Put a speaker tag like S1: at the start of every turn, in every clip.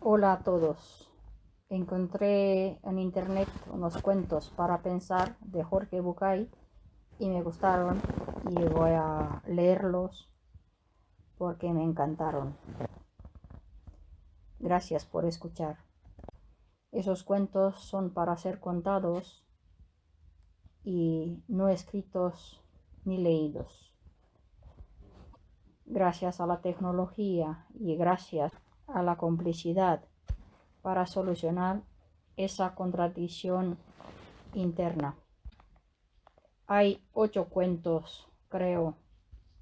S1: Hola a todos. Encontré en internet unos cuentos para pensar de Jorge Bucay y me gustaron y voy a leerlos porque me encantaron. Gracias por escuchar. Esos cuentos son para ser contados y no escritos ni leídos. Gracias a la tecnología y gracias a la complicidad para solucionar esa contradicción interna. Hay 8 cuentos, creo,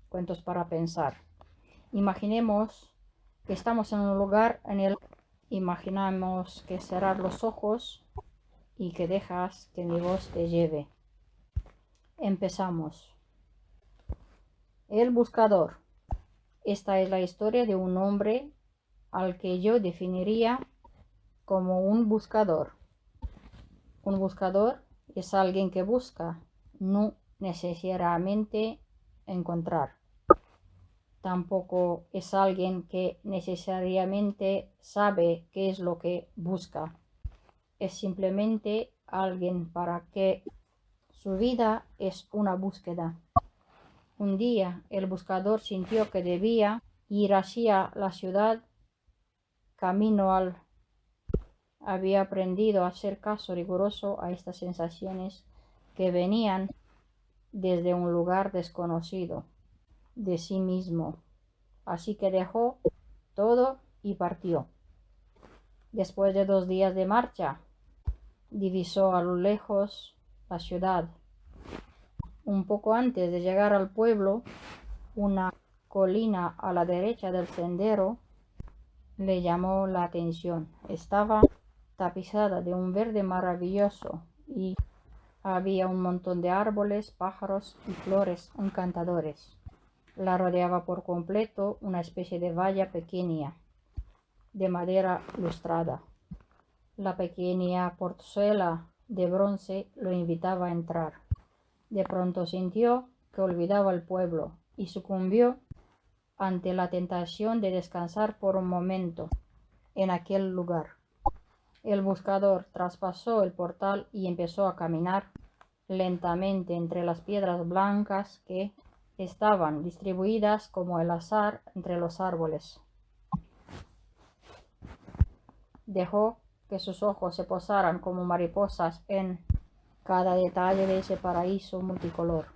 S1: cuentos para pensar. Imaginemos que estamos en un lugar en el imaginamos que cerrar los ojos y que dejas que mi voz te lleve. Empezamos. El buscador. Esta es la historia de un hombre al que yo definiría como un buscador. Un buscador es alguien que busca, no necesariamente encontrar. Tampoco es alguien que necesariamente sabe qué es lo que busca. Es simplemente alguien para que su vida es una búsqueda. Un día el buscador sintió que debía ir hacia la ciudad camino al... Había aprendido a hacer caso riguroso a estas sensaciones que venían desde un lugar desconocido de sí mismo. Así que dejó todo y partió. Después de 2 días de marcha, divisó a lo lejos la ciudad. Un poco antes de llegar al pueblo, una colina a la derecha del sendero le llamó la atención. Estaba tapizada de un verde maravilloso y había un montón de árboles, pájaros y flores encantadores. La rodeaba por completo una especie de valla pequeña, de madera lustrada. La pequeña portezuela de bronce lo invitaba a entrar. De pronto sintió que olvidaba el pueblo y sucumbió ante la tentación de descansar por un momento en aquel lugar. El buscador traspasó el portal y empezó a caminar lentamente entre las piedras blancas que estaban distribuidas como el azar entre los árboles. Dejó que sus ojos se posaran como mariposas en cada detalle de ese paraíso multicolor.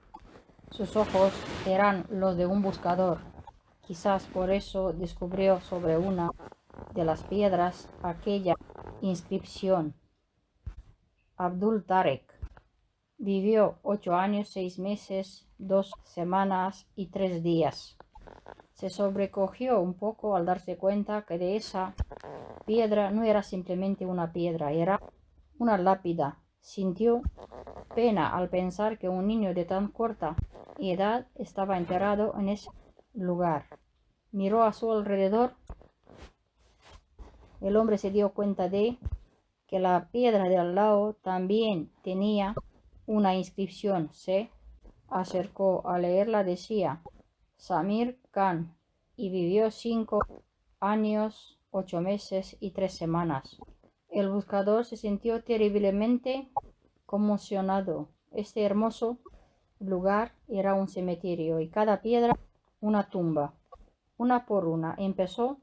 S1: Sus ojos eran los de un buscador. Quizás por eso descubrió sobre una de las piedras aquella inscripción: Abdul Tarek. Vivió 8 años, 6 meses, 2 semanas y 3 días. Se sobrecogió un poco al darse cuenta que de esa piedra no era simplemente una piedra, era una lápida. Sintió pena al pensar que un niño de tan corta edad estaba enterrado en ese lugar. Miró a su alrededor. El hombre se dio cuenta de que la piedra de al lado también tenía una inscripción. Se acercó a leerla. Decía Samir Khan y vivió 5 años, 8 meses y 3 semanas. El buscador se sintió terriblemente conmocionado. Este hermoso lugar era un cementerio y cada piedra una tumba. Una por una empezó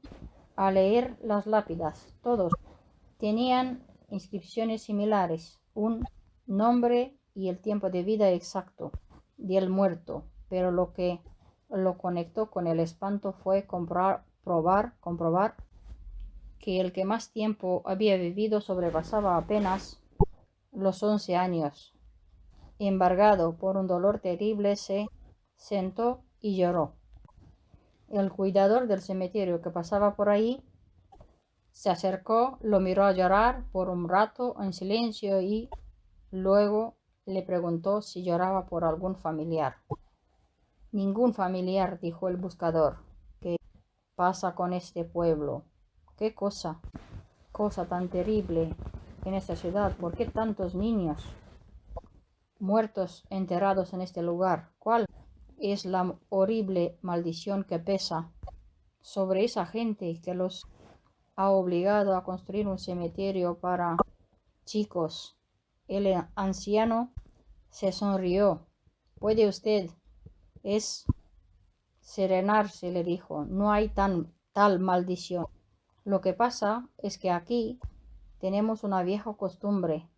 S1: a leer las lápidas. Todos tenían inscripciones similares, un nombre y el tiempo de vida exacto del muerto, pero lo que lo conectó con el espanto fue comprobar que el que más tiempo había vivido sobrepasaba apenas los 11 años. Embargado por un dolor terrible, se sentó y lloró. El cuidador del cementerio que pasaba por ahí se acercó, lo miró a llorar por un rato en silencio y luego le preguntó si lloraba por algún familiar. Ningún familiar, dijo el buscador. ¿Qué pasa con este pueblo? ¿Qué cosa tan terrible en esta ciudad? ¿Por qué tantos niños muertos enterrados en este lugar? ¿Cuál es la horrible maldición que pesa sobre esa gente que los ha obligado a construir un cementerio para chicos. El anciano se sonrió. ¿Puede usted serenarse?, le dijo. No hay tal maldición. Lo que pasa es que aquí tenemos una vieja costumbre.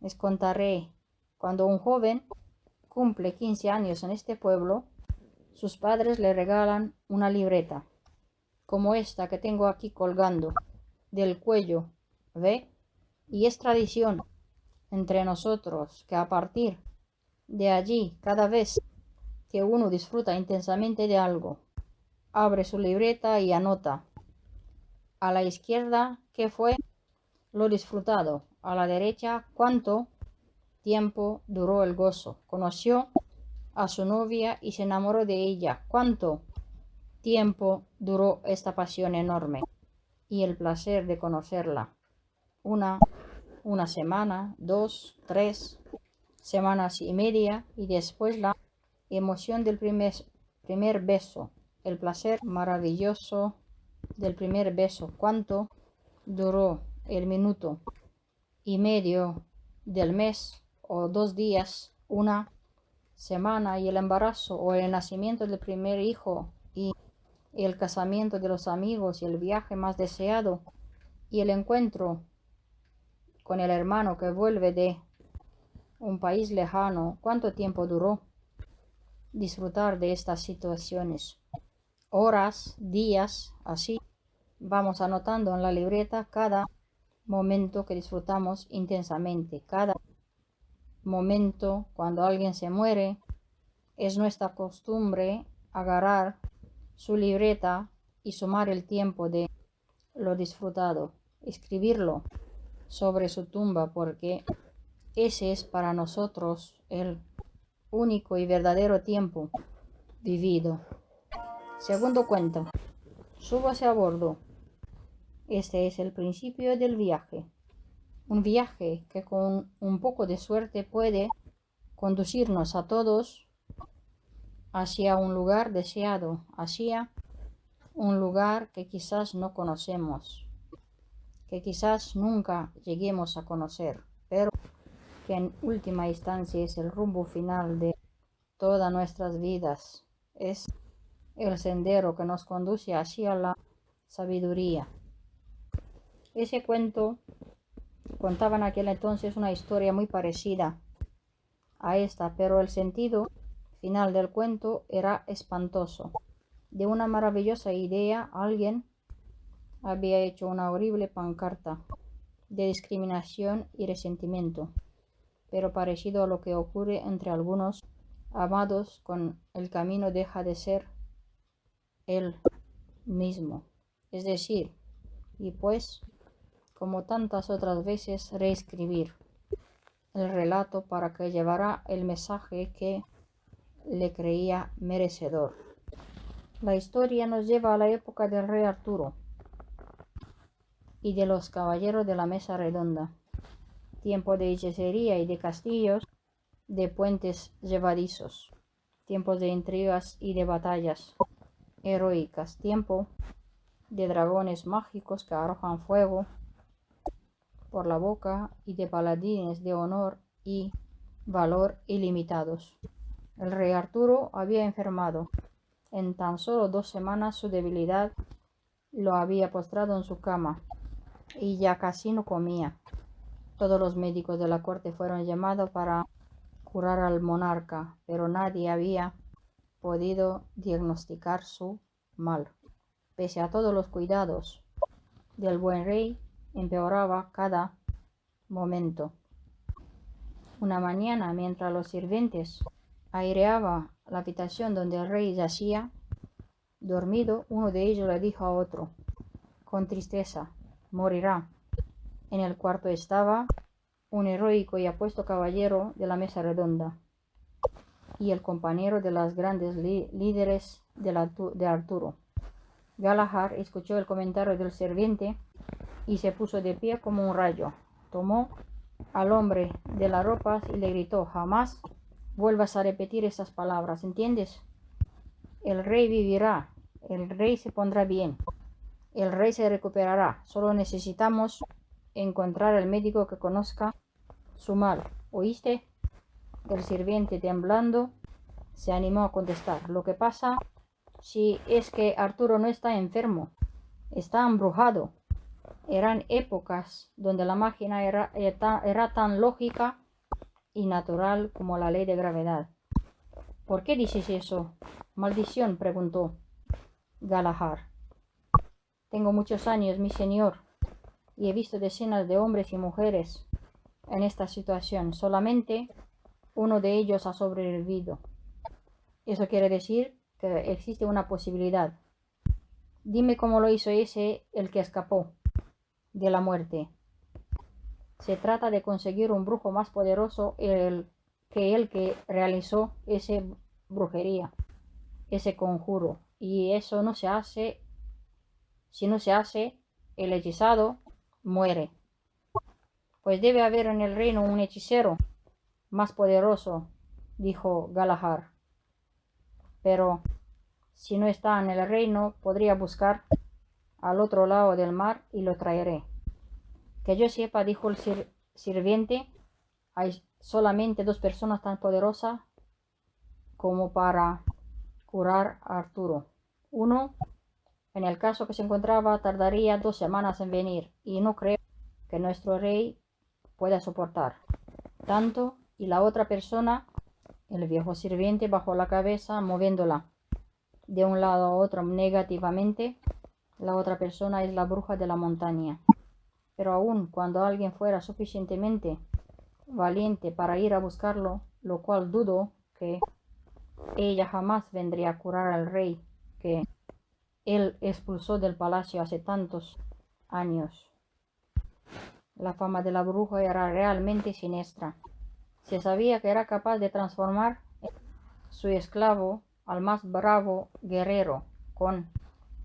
S1: Les contaré. Cuando un joven cumple 15 años en este pueblo, sus padres le regalan una libreta, como esta que tengo aquí colgando del cuello, ¿ve? Y es tradición entre nosotros que a partir de allí, cada vez que uno disfruta intensamente de algo, abre su libreta y anota a la izquierda qué fue lo disfrutado, a la derecha cuánto tiempo duró el gozo, conoció a su novia y se enamoró de ella, cuánto tiempo duró esta pasión enorme y el placer de conocerla, una semana, 2, 3 semanas y media, y después la emoción del primer beso, el placer maravilloso del primer beso, cuánto duró el minuto y medio del mes o 2 días, una semana, y el embarazo o el nacimiento del primer hijo y el casamiento de los amigos y el viaje más deseado y el encuentro con el hermano que vuelve de un país lejano. ¿Cuánto tiempo duró disfrutar de estas situaciones? Horas, días, así vamos anotando en la libreta cada momento que disfrutamos intensamente, cada momento. Cuando alguien se muere, es nuestra costumbre agarrar su libreta y sumar el tiempo de lo disfrutado, escribirlo sobre su tumba, porque ese es para nosotros el único y verdadero tiempo vivido. Segundo cuento. Súbase a bordo. Este es el principio del viaje. Un viaje que con un poco de suerte puede conducirnos a todos hacia un lugar deseado, hacia un lugar que quizás no conocemos, que quizás nunca lleguemos a conocer, pero que en última instancia es el rumbo final de todas nuestras vidas. Es el sendero que nos conduce hacia la sabiduría. Ese cuento contaba en aquel entonces una historia muy parecida a esta, pero el sentido final del cuento era espantoso. De una maravillosa idea, alguien había hecho una horrible pancarta de discriminación y resentimiento, pero parecido a lo que ocurre entre algunos amados, con el camino deja de ser el mismo. Es decir, y pues, como tantas otras veces, reescribir el relato para que llevara el mensaje que le creía merecedor. La historia nos lleva a la época del rey Arturo y de los caballeros de la mesa redonda, tiempo de hechicería y de castillos, de puentes llevadizos, tiempos de intrigas y de batallas heroicas, tiempo de dragones mágicos que arrojan fuego por la boca y de paladines de honor y valor ilimitados. El rey Arturo había enfermado. En tan solo 2 semanas su debilidad lo había postrado en su cama y ya casi no comía. Todos los médicos de la corte fueron llamados para curar al monarca, pero nadie había podido diagnosticar su mal. Pese a todos los cuidados del buen rey, empeoraba cada momento. Una mañana, mientras los sirvientes aireaban la habitación donde el rey yacía dormido, uno de ellos le dijo a otro, con tristeza: morirá. En el cuarto estaba un heroico y apuesto caballero de la mesa redonda y el compañero de las grandes líderes de Arturo. Galahad escuchó el comentario del sirviente y se puso de pie como un rayo. Tomó al hombre de las ropas y le gritó: jamás vuelvas a repetir esas palabras, ¿entiendes? El rey vivirá, el rey se pondrá bien. El rey se recuperará. Solo necesitamos encontrar el médico que conozca su mal. ¿Oíste? El sirviente, temblando, se animó a contestar. Lo que pasa si es que Arturo no está enfermo, está embrujado. Eran épocas donde la magia era tan lógica y natural como la ley de gravedad. ¿Por qué dices eso? Maldición, preguntó Galahad. Tengo muchos años, mi señor, y he visto decenas de hombres y mujeres en esta situación. Solamente uno de ellos ha sobrevivido. Eso quiere decir que existe una posibilidad. Dime cómo lo hizo el que escapó de la muerte. Se trata de conseguir un brujo más poderoso que el que realizó esa brujería, ese conjuro. Y eso no se hace. Si no se hace, el hechizado muere. Pues debe haber en el reino un hechicero más poderoso, dijo Galahad. Pero si no está en el reino, podría buscar al otro lado del mar y lo traeré. Que yo sepa, dijo el sirviente, hay solamente 2 personas tan poderosas como para curar a Arturo. Uno, en el caso que se encontraba, tardaría 2 semanas en venir, y no creo que nuestro rey pueda soportar tanto. Y la otra persona, el viejo sirviente bajó la cabeza, moviéndola de un lado a otro negativamente. La otra persona es la bruja de la montaña. Pero aun cuando alguien fuera suficientemente valiente para ir a buscarlo, lo cual dudo, que ella jamás vendría a curar al rey que él expulsó del palacio hace tantos años. La fama de la bruja era realmente siniestra. Se sabía que era capaz de transformar su esclavo al más bravo guerrero con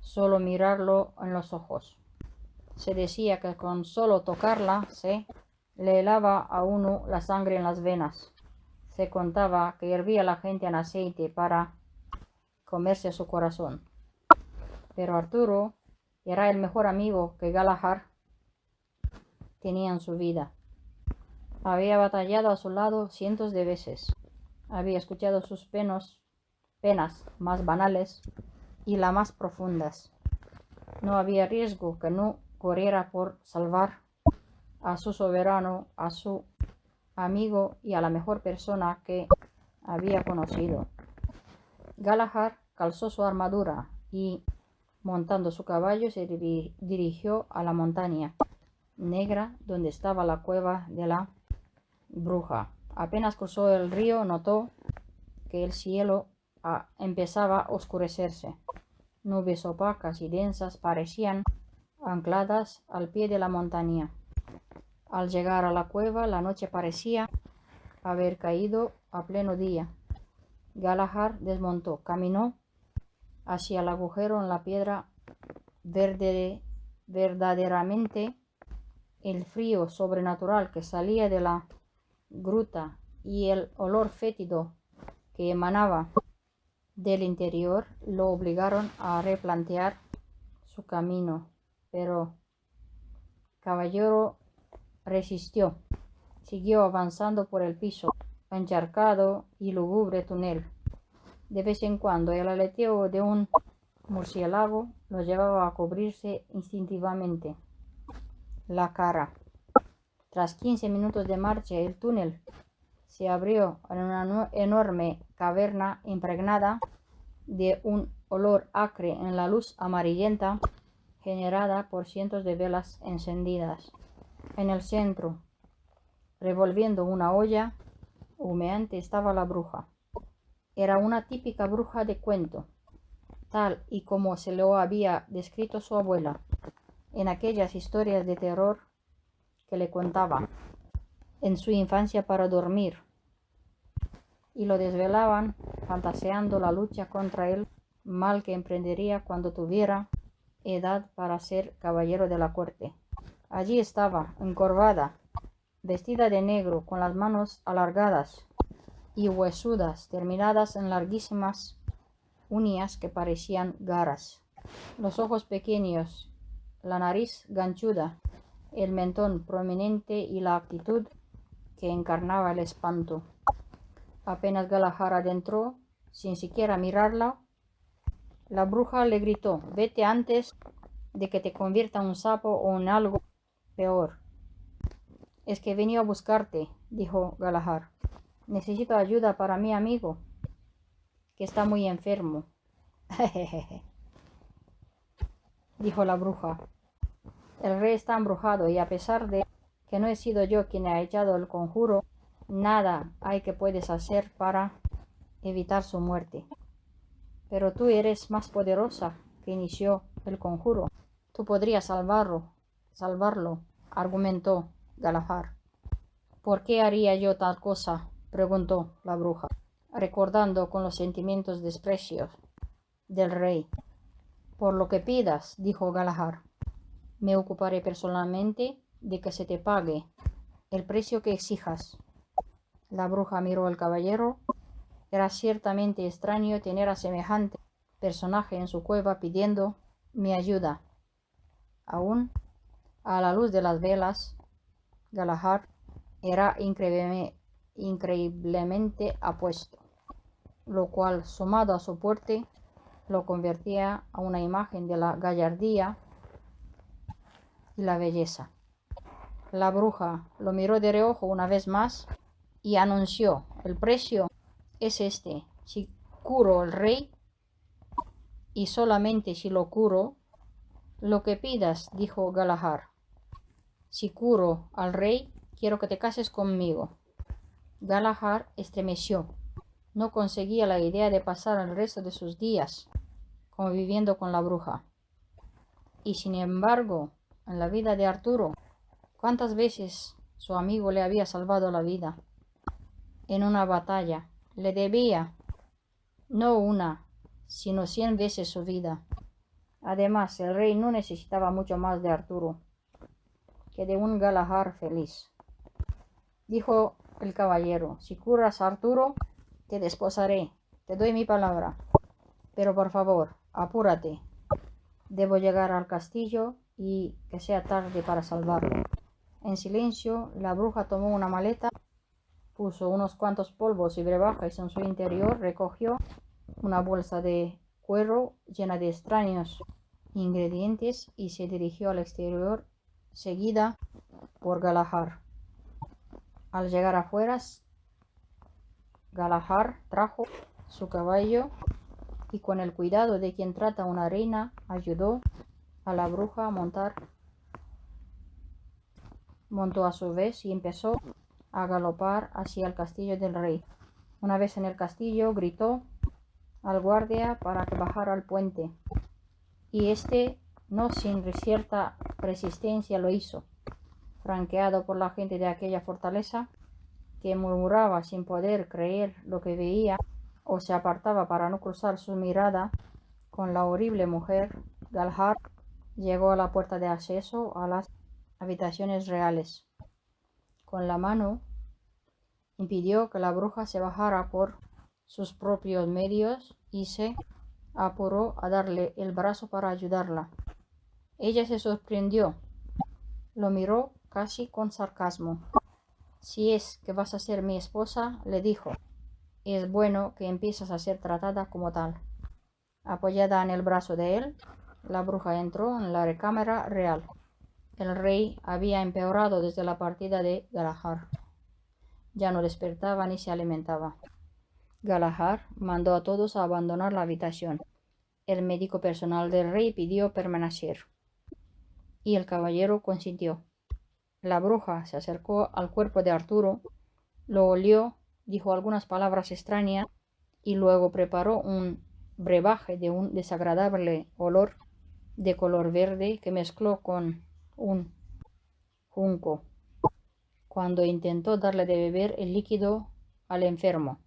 S1: solo mirarlo en los ojos. Se decía que con solo tocarla se le helaba a uno la sangre en las venas. Se contaba que hervía a la gente en aceite para comerse su corazón. Pero Arturo era el mejor amigo que Galahad tenía en su vida. Había batallado a su lado cientos de veces. Había escuchado sus penas más banales y las más profundas. No había riesgo que no corriera por salvar a su soberano, a su amigo y a la mejor persona que había conocido. Galahad calzó su armadura y, montando su caballo, se dirigió a la montaña negra donde estaba la cueva de la bruja. Apenas cruzó el río, notó que el cielo empezaba a oscurecerse. Nubes opacas y densas parecían ancladas al pie de la montaña. Al llegar a la cueva, la noche parecía haber caído a pleno día. Galahad desmontó, caminó hacia el agujero en la piedra verde. Verdaderamente el frío sobrenatural que salía de la gruta y el olor fétido que emanaba del interior lo obligaron a replantear su camino. Pero caballero resistió. Siguió avanzando por el piso encharcado y lúgubre túnel. De vez en cuando el aleteo de un murciélago lo llevaba a cubrirse instintivamente la cara. Tras 15 minutos de marcha, el túnel se abrió en una enorme caverna impregnada de un olor acre en la luz amarillenta generada por cientos de velas encendidas. En el centro, revolviendo una olla humeante, estaba la bruja. Era una típica bruja de cuento, tal y como se lo había descrito su abuela en aquellas historias de terror que le contaba en su infancia para dormir, y lo desvelaban fantaseando la lucha contra el mal que emprendería cuando tuviera edad para ser caballero de la corte. Allí estaba, encorvada, vestida de negro, con las manos alargadas y huesudas, terminadas en larguísimas uñas que parecían garras. Los ojos pequeños la nariz ganchuda, el mentón prominente y la actitud que encarnaba el espanto. Apenas Galahad adentró, sin siquiera mirarla, la bruja le gritó: «Vete antes de que te convierta en un sapo o en algo peor». «Es que he venido a buscarte», dijo Galahad. «Necesito ayuda para mi amigo, que está muy enfermo». «Jejeje», dijo la bruja. «El rey está embrujado y a pesar de que no he sido yo quien ha echado el conjuro, nada hay que puedes hacer para evitar su muerte. Pero tú eres más poderosa que inició el conjuro. Tú podrías salvarlo», argumentó Galahad. «¿Por qué haría yo tal cosa?», preguntó la bruja, recordando con los sentimientos desprecios del rey. «Por lo que pidas», dijo Galahad. «Me ocuparé personalmente de que se te pague el precio que exijas». La bruja miró al caballero. Era ciertamente extraño tener a semejante personaje en su cueva pidiendo mi ayuda. Aún a la luz de las velas, Galahad era increíblemente apuesto, lo cual, sumado a su porte, lo convertía a una imagen de la gallardía y la belleza. La bruja lo miró de reojo una vez más y anunció: «El precio es este. Si curo al rey, y solamente si lo curo, lo que pidas», dijo Galahad. «Si curo al rey, quiero que te cases conmigo». Galahad estremeció. No conseguía la idea de pasar el resto de sus días conviviendo con la bruja. Y sin embargo, en la vida de Arturo, ¿cuántas veces su amigo le había salvado la vida? En una batalla le debía no una, sino 100 veces su vida. Además, el rey no necesitaba mucho más de Arturo que de un Galahad feliz. Dijo el caballero: «Si curas a Arturo, te desposaré, te doy mi palabra. Pero por favor, apúrate. Debo llegar al castillo y que sea tarde para salvarlo». En silencio, la bruja tomó una maleta, puso unos cuantos polvos y brebajes en su interior, recogió una bolsa de cuero llena de extraños ingredientes y se dirigió al exterior, seguida por Galahad. Al llegar afuera, Galahad trajo su caballo y, con el cuidado de quien trata a una reina, ayudó a la bruja a montar. Montó a su vez y empezó a galopar hacia el castillo del rey. Una vez en el castillo, gritó al guardia para que bajara al puente, y éste, no sin cierta resistencia, lo hizo. Franqueado por la gente de aquella fortaleza, que murmuraba sin poder creer lo que veía, o se apartaba para no cruzar su mirada con la horrible mujer, Galahad llegó a la puerta de acceso a las habitaciones reales. Con la mano impidió que la bruja se bajara por sus propios medios y se apuró a darle el brazo para ayudarla. Ella se sorprendió, lo miró casi con sarcasmo. «Si es que vas a ser mi esposa», le dijo, «es bueno que empieces a ser tratada como tal». Apoyada en el brazo de él, la bruja entró en la recámara real. El rey había empeorado desde la partida de Galahad. Ya no despertaba ni se alimentaba. Galahad mandó a todos a abandonar la habitación. El médico personal del rey pidió permanecer, y el caballero consintió. La bruja se acercó al cuerpo de Arturo, lo olió, dijo algunas palabras extrañas y luego preparó un brebaje de un desagradable olor de color verde que mezcló con un junco cuando intentó darle de beber el líquido al enfermo.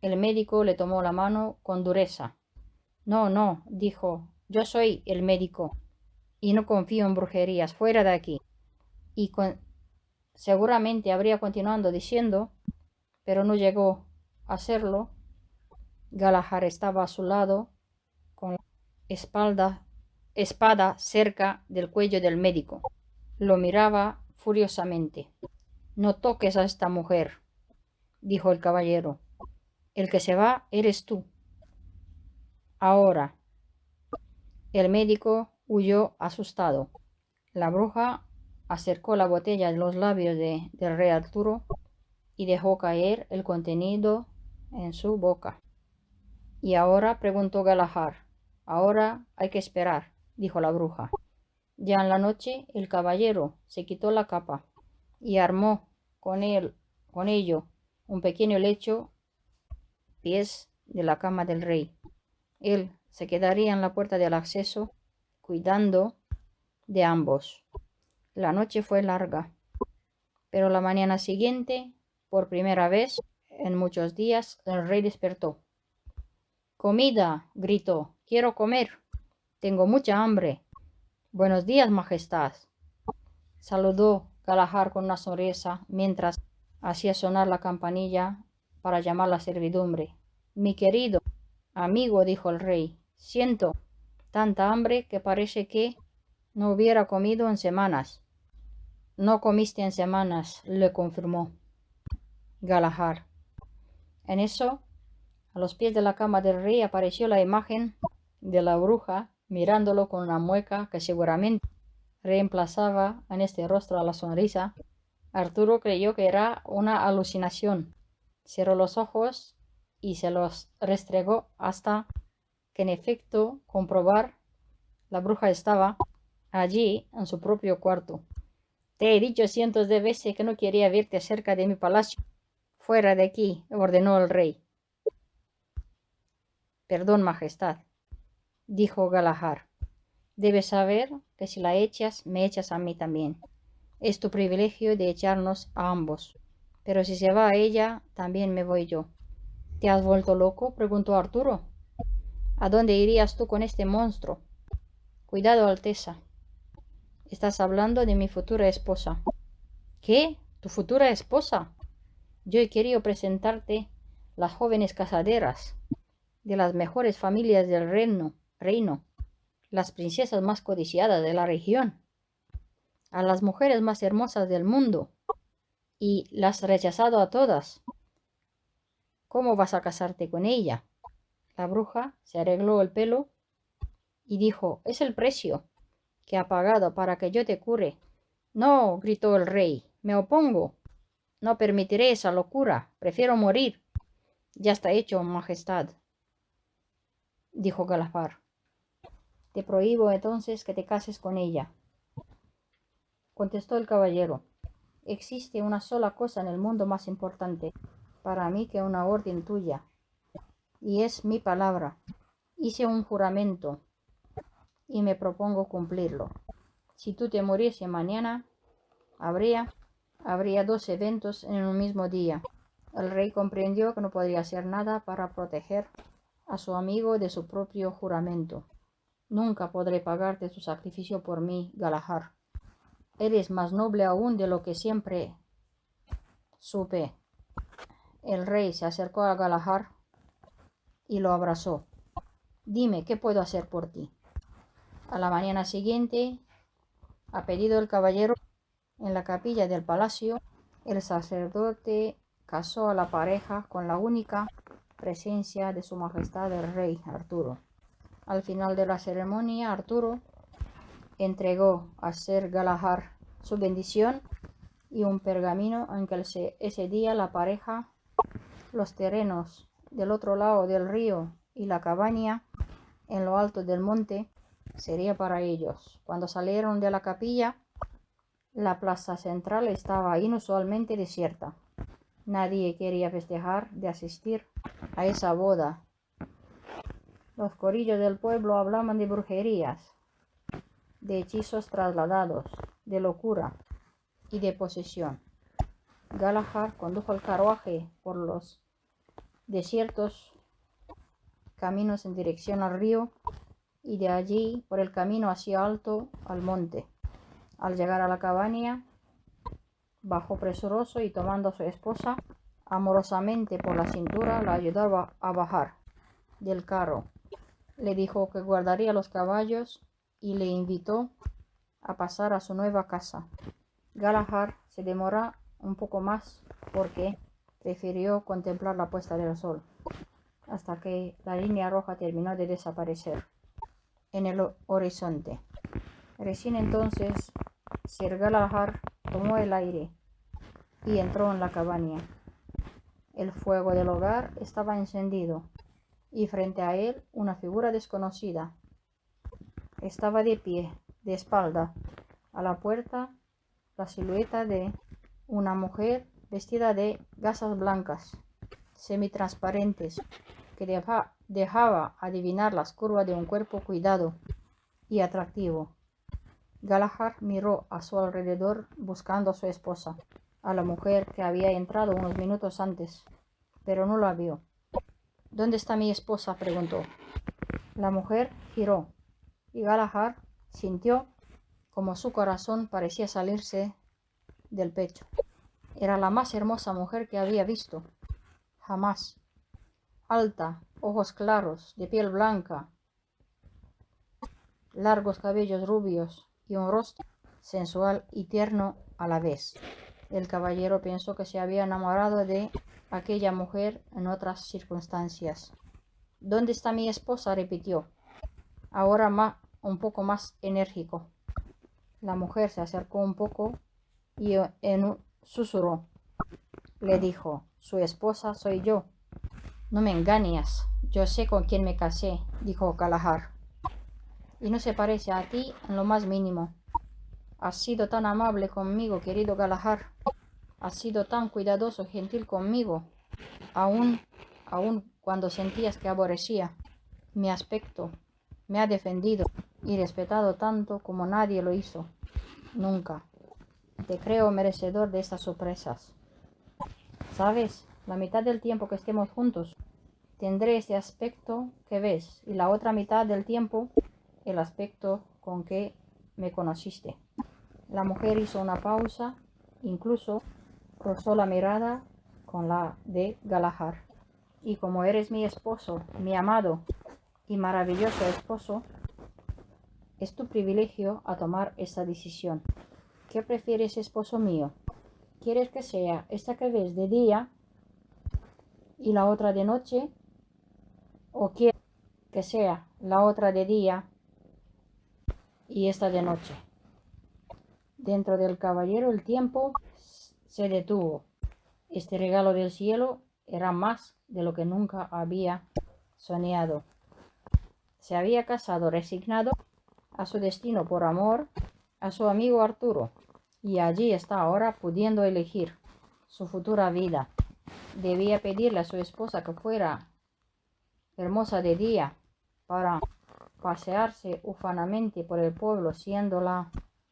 S1: El médico le tomó la mano con dureza. «No, no», dijo, «yo soy el médico y no confío en brujerías. Fuera de aquí». Y seguramente habría continuado diciendo, pero no llegó a hacerlo. Galahad estaba a su lado, con la espalda espada cerca del cuello del médico. Lo miraba furiosamente. No toques a esta mujer, dijo el caballero. El que se va eres tú. Ahora. El médico huyó asustado. La bruja acercó la botella a los labios del rey Arturo y dejó caer el contenido en su boca. ¿Y ahora? Preguntó Galahad. Ahora hay que esperar, dijo la bruja. Ya en la noche el caballero se quitó la capa y armó con ello un pequeño lecho pies de la cama del rey. Él se quedaría en la puerta del acceso cuidando de ambos. La noche fue larga, pero la mañana siguiente, por primera vez en muchos días, el rey despertó. ¡Comida! Gritó. ¡Quiero comer! Tengo mucha hambre. Buenos días, Majestad. Saludó Galahad con una sonrisa mientras hacía sonar la campanilla para llamar a la servidumbre. Mi querido amigo, dijo el rey, siento tanta hambre que parece que no hubiera comido en semanas. No comiste en semanas, le confirmó Galahad. En eso, a los pies de la cama del rey apareció la imagen de la bruja mirándolo con una mueca que seguramente reemplazaba en este rostro a la sonrisa. Arturo creyó que era una alucinación. Cerró los ojos y se los restregó hasta que en efecto comprobar la bruja estaba allí en su propio cuarto. Te he dicho cientos de veces que no quería verte cerca de mi palacio. Fuera de aquí, ordenó el rey. Perdón, Majestad, dijo Galahad. Debes saber que si la echas, me echas a mí también. Es tu privilegio de echarnos a ambos. Pero si se va ella, también me voy yo. ¿Te has vuelto loco? Preguntó Arturo. ¿A dónde irías tú con este monstruo? Cuidado, Alteza. Estás hablando de mi futura esposa. ¿Qué? ¿Tu futura esposa? Yo he querido presentarte las jóvenes casaderas de las mejores familias del reino, las princesas más codiciadas de la región, a las mujeres más hermosas del mundo, y las has rechazado a todas. ¿Cómo vas a casarte con ella? La bruja se arregló el pelo y dijo, es el precio que ha pagado para que yo te cure. No, gritó el rey, me opongo. No permitiré esa locura. Prefiero morir. Ya está hecho, Majestad, dijo Galahad. Te prohíbo entonces que te cases con ella, contestó el caballero. Existe una sola cosa en el mundo más importante para mí que una orden tuya, y es mi palabra. Hice un juramento y me propongo cumplirlo. Si tú te muriese mañana, habría 2 eventos en un mismo día. El rey comprendió que no podría hacer nada para proteger a su amigo de su propio juramento. Nunca podré pagarte tu sacrificio por mí, Galahad. Eres más noble aún de lo que siempre supe. El rey se acercó a Galahad y lo abrazó. Dime, ¿qué puedo hacer por ti? A la mañana siguiente, a pedido del caballero, en la capilla del palacio, el sacerdote casó a la pareja con la única presencia de su majestad el rey Arturo. Al final de la ceremonia, Arturo entregó a Ser Galahad su bendición y un pergamino en que ese día la pareja, los terrenos del otro lado del río y la cabaña en lo alto del monte sería para ellos. Cuando salieron de la capilla, la plaza central estaba inusualmente desierta. Nadie quería festejar de asistir a esa boda. Los corillos del pueblo hablaban de brujerías, de hechizos trasladados, de locura y de posesión. Galahad condujo el carruaje por los desiertos caminos en dirección al río y de allí por el camino hacia alto al monte. Al llegar a la cabaña, bajó presuroso y tomando a su esposa amorosamente por la cintura, la ayudaba a bajar del carro. Le dijo que guardaría los caballos y le invitó a pasar a su nueva casa. Galahad se demoró un poco más porque prefirió contemplar la puesta del sol, hasta que la línea roja terminó de desaparecer en el horizonte. Recién entonces Sir Galahad tomó el aire y entró en la cabaña. El fuego del hogar estaba encendido y frente a él una figura desconocida estaba de pie, de espalda a la puerta, la silueta de una mujer vestida de gasas blancas, semitransparentes, que dejaba adivinar las curvas de un cuerpo cuidado y atractivo. Galahad miró a su alrededor buscando a su esposa, a la mujer que había entrado unos minutos antes, pero no la vio. ¿Dónde está mi esposa?, preguntó. La mujer giró y Galahad sintió como su corazón parecía salirse del pecho. Era la más hermosa mujer que había visto jamás. Alta, ojos claros, de piel blanca, largos cabellos rubios y un rostro sensual y tierno a la vez. El caballero pensó que se había enamorado de aquella mujer en otras circunstancias. ¿Dónde está mi esposa?, repitió, ahora un poco más enérgico. La mujer se acercó un poco y en un susurro le dijo: su esposa soy yo. No me engañas, yo sé con quién me casé, dijo Galahad, y no se parece a ti en lo más mínimo. Has sido tan amable conmigo, querido Galahad. Has sido tan cuidadoso y gentil conmigo, aun cuando sentías que aborrecía mi aspecto. Me ha defendido y respetado tanto como nadie lo hizo nunca. Te creo merecedor de estas sorpresas. ¿Sabes? La mitad del tiempo que estemos juntos tendré este aspecto que ves, y la otra mitad del tiempo el aspecto con que me conociste. La mujer hizo una pausa, incluso cruzó la mirada con la de Galahad. Y como eres mi esposo, mi amado y maravilloso esposo, es tu privilegio a tomar esta decisión. ¿Qué prefieres, esposo mío? ¿Quieres que sea esta que ves de día y la otra de noche? ¿O quieres que sea la otra de día y esta de noche? Dentro del caballero el tiempo se detuvo. Este regalo del cielo era más de lo que nunca había soñado. Se había casado resignado a su destino por amor a su amigo Arturo, y allí está ahora pudiendo elegir su futura vida. Debía pedirle a su esposa que fuera hermosa de día para pasearse ufanamente por el pueblo, siendo la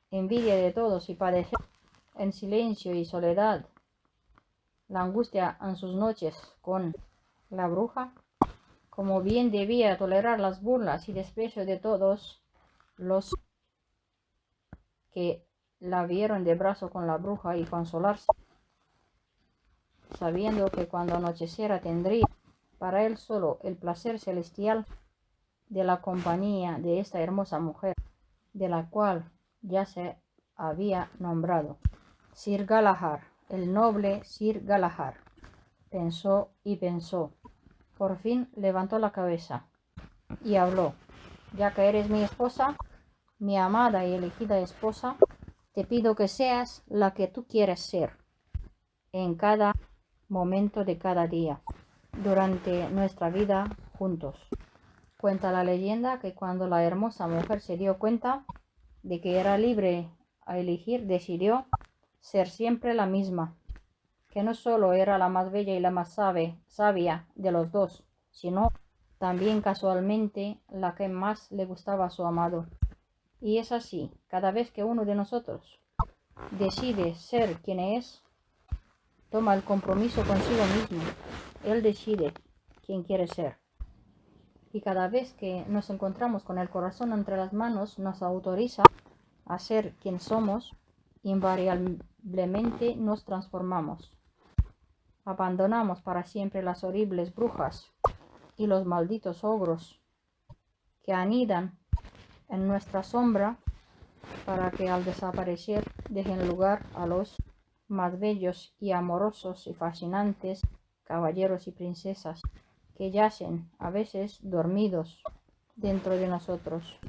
S1: envidia de todos, y padecer en silencio y soledad la angustia en sus noches con la bruja. Como bien debía tolerar las burlas y desprecio de todos los que la vieron de brazo con la bruja, y consolarse sabiendo que cuando anocheciera tendría para él solo el placer celestial de la compañía de esta hermosa mujer, de la cual ya se había nombrado Sir Galahad, el noble Sir Galahad. Pensó y pensó. Por fin levantó la cabeza y habló: ya que eres mi esposa, mi amada y elegida esposa, te pido que seas la que tú quieres ser en cada momento de cada día durante nuestra vida juntos. Cuenta la leyenda que cuando la hermosa mujer se dio cuenta de que era libre a elegir, decidió ser siempre la misma, que no solo era la más bella y la más sabia de los dos, sino también casualmente la que más le gustaba a su amado. Y es así, cada vez que uno de nosotros decide ser quien es, toma el compromiso consigo mismo. Él decide quién quiere ser. Y cada vez que nos encontramos con el corazón entre las manos, nos autoriza a ser quien somos. Invariablemente nos transformamos. Abandonamos para siempre las horribles brujas y los malditos ogros que anidan en nuestra sombra para que al desaparecer dejen lugar a los más bellos y amorosos y fascinantes caballeros y princesas que yacen a veces dormidos dentro de nosotros,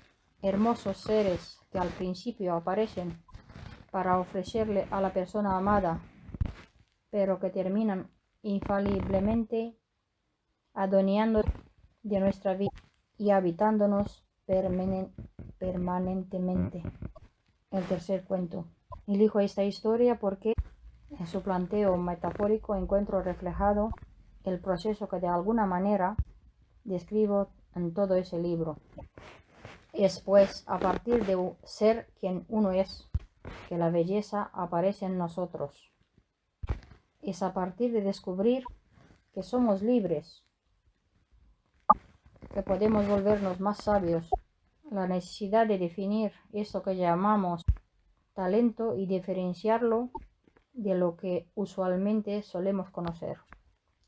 S1: hermosos seres que al principio aparecen para ofrecerle a la persona amada, pero que terminan infaliblemente adueñando de nuestra vida y habitándonos permanentemente. El tercer cuento. Elijo esta historia porque en su planteo metafórico encuentro reflejado el proceso que de alguna manera describo en todo ese libro. Es pues a partir de ser quien uno es que la belleza aparece en nosotros. Es a partir de descubrir que somos libres, que podemos volvernos más sabios. La necesidad de definir esto que llamamos talento y diferenciarlo de lo que usualmente solemos conocer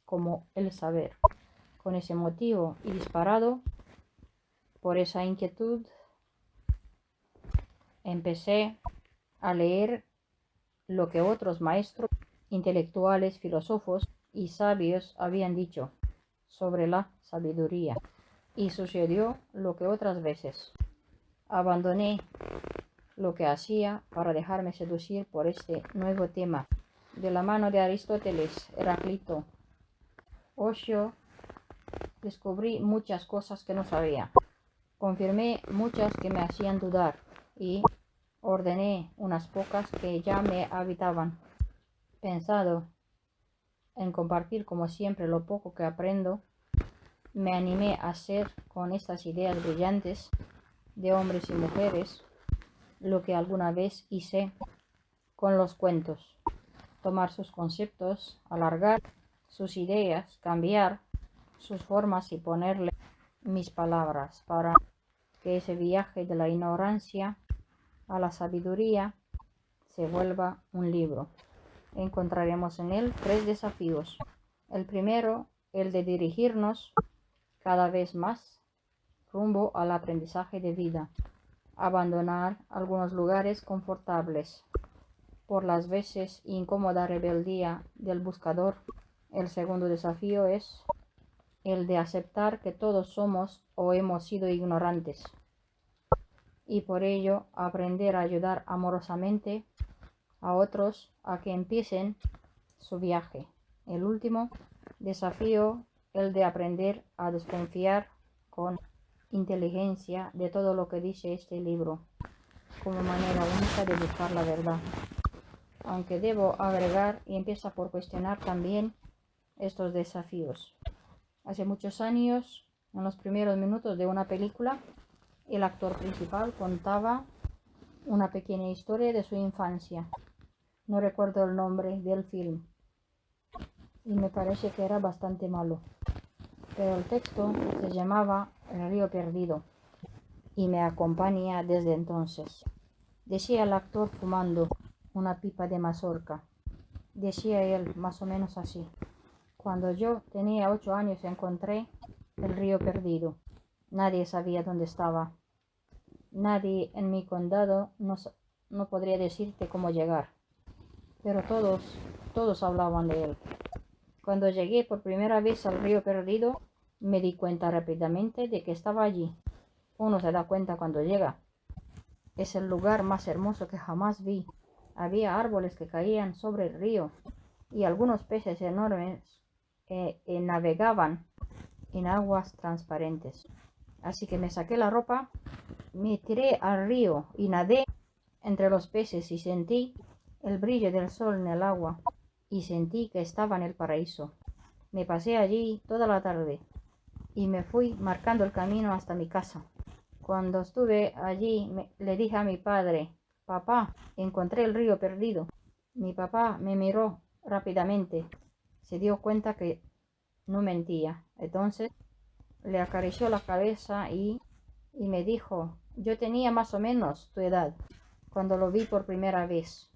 S1: como el saber. Con ese motivo y disparado por esa inquietud, empecé a leer lo que otros maestros intelectuales, filósofos y sabios habían dicho sobre la sabiduría. Y sucedió lo que otras veces. Abandoné lo que hacía para dejarme seducir por este nuevo tema. De la mano de Aristóteles, Heráclito, Ocio, descubrí muchas cosas que no sabía. Confirmé muchas que me hacían dudar y ordené unas pocas que ya me habitaban. Pensado en compartir como siempre lo poco que aprendo, me animé a hacer con estas ideas brillantes de hombres y mujeres lo que alguna vez hice con los cuentos: tomar sus conceptos, alargar sus ideas, cambiar sus formas y ponerle mis palabras para que ese viaje de la ignorancia a la sabiduría se vuelva un libro. Encontraremos en él 3 desafíos. El primero, el de dirigirnos cada vez más rumbo al aprendizaje de vida, abandonar algunos lugares confortables por las veces incómoda rebeldía del buscador. El segundo desafío es el de aceptar que todos somos o hemos sido ignorantes y por ello aprender a ayudar amorosamente a otros a que empiecen su viaje. El último desafío, el de aprender a desconfiar con inteligencia de todo lo que dice este libro, como manera única de buscar la verdad. Aunque debo agregar, y empieza por cuestionar también estos desafíos. Hace muchos años, en los primeros minutos de una película, el actor principal contaba una pequeña historia de su infancia. No recuerdo el nombre del film y me parece que era bastante malo, pero el texto se llamaba El río perdido y me acompaña desde entonces. Decía el actor fumando una pipa de mazorca. Decía él más o menos así: cuando yo tenía 8 años encontré el río perdido. Nadie sabía dónde estaba. Nadie en mi condado no podría decirte cómo llegar, pero todos hablaban de él. Cuando llegué por primera vez al río perdido, me di cuenta rápidamente de que estaba allí. Uno se da cuenta cuando llega. Es el lugar más hermoso que jamás vi. Había árboles que caían sobre el río y algunos peces enormes navegaban en aguas transparentes. Así que me saqué la ropa, me tiré al río y nadé entre los peces y sentí el brillo del sol en el agua y sentí que estaba en el paraíso. Me pasé allí toda la tarde y me fui marcando el camino hasta mi casa. Cuando estuve allí le dije a mi padre: papá, encontré el río perdido. Mi papá me miró rápidamente, se dio cuenta que no mentía. Entonces le acarició la cabeza y me dijo: yo tenía más o menos tu edad cuando lo vi por primera vez.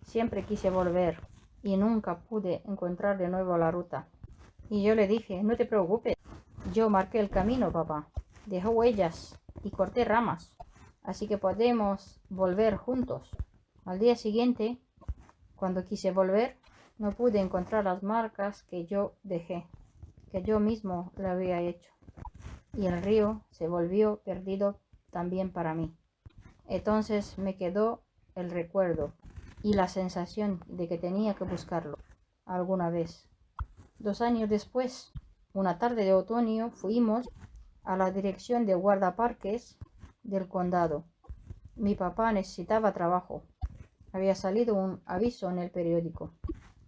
S1: Siempre quise volver y nunca pude encontrar de nuevo la ruta. Y yo le dije: no te preocupes, yo marqué el camino, papá. Dejó huellas y corté ramas, así que podemos volver juntos. Al día siguiente, cuando quise volver, no pude encontrar las marcas que yo dejé, que yo mismo le había hecho. Y el río se volvió perdido también para mí. Entonces me quedó el recuerdo y la sensación de que tenía que buscarlo alguna vez. 2 años después, una tarde de otoño, fuimos a la dirección de guardaparques del condado. Mi papá necesitaba trabajo. Había salido un aviso en el periódico.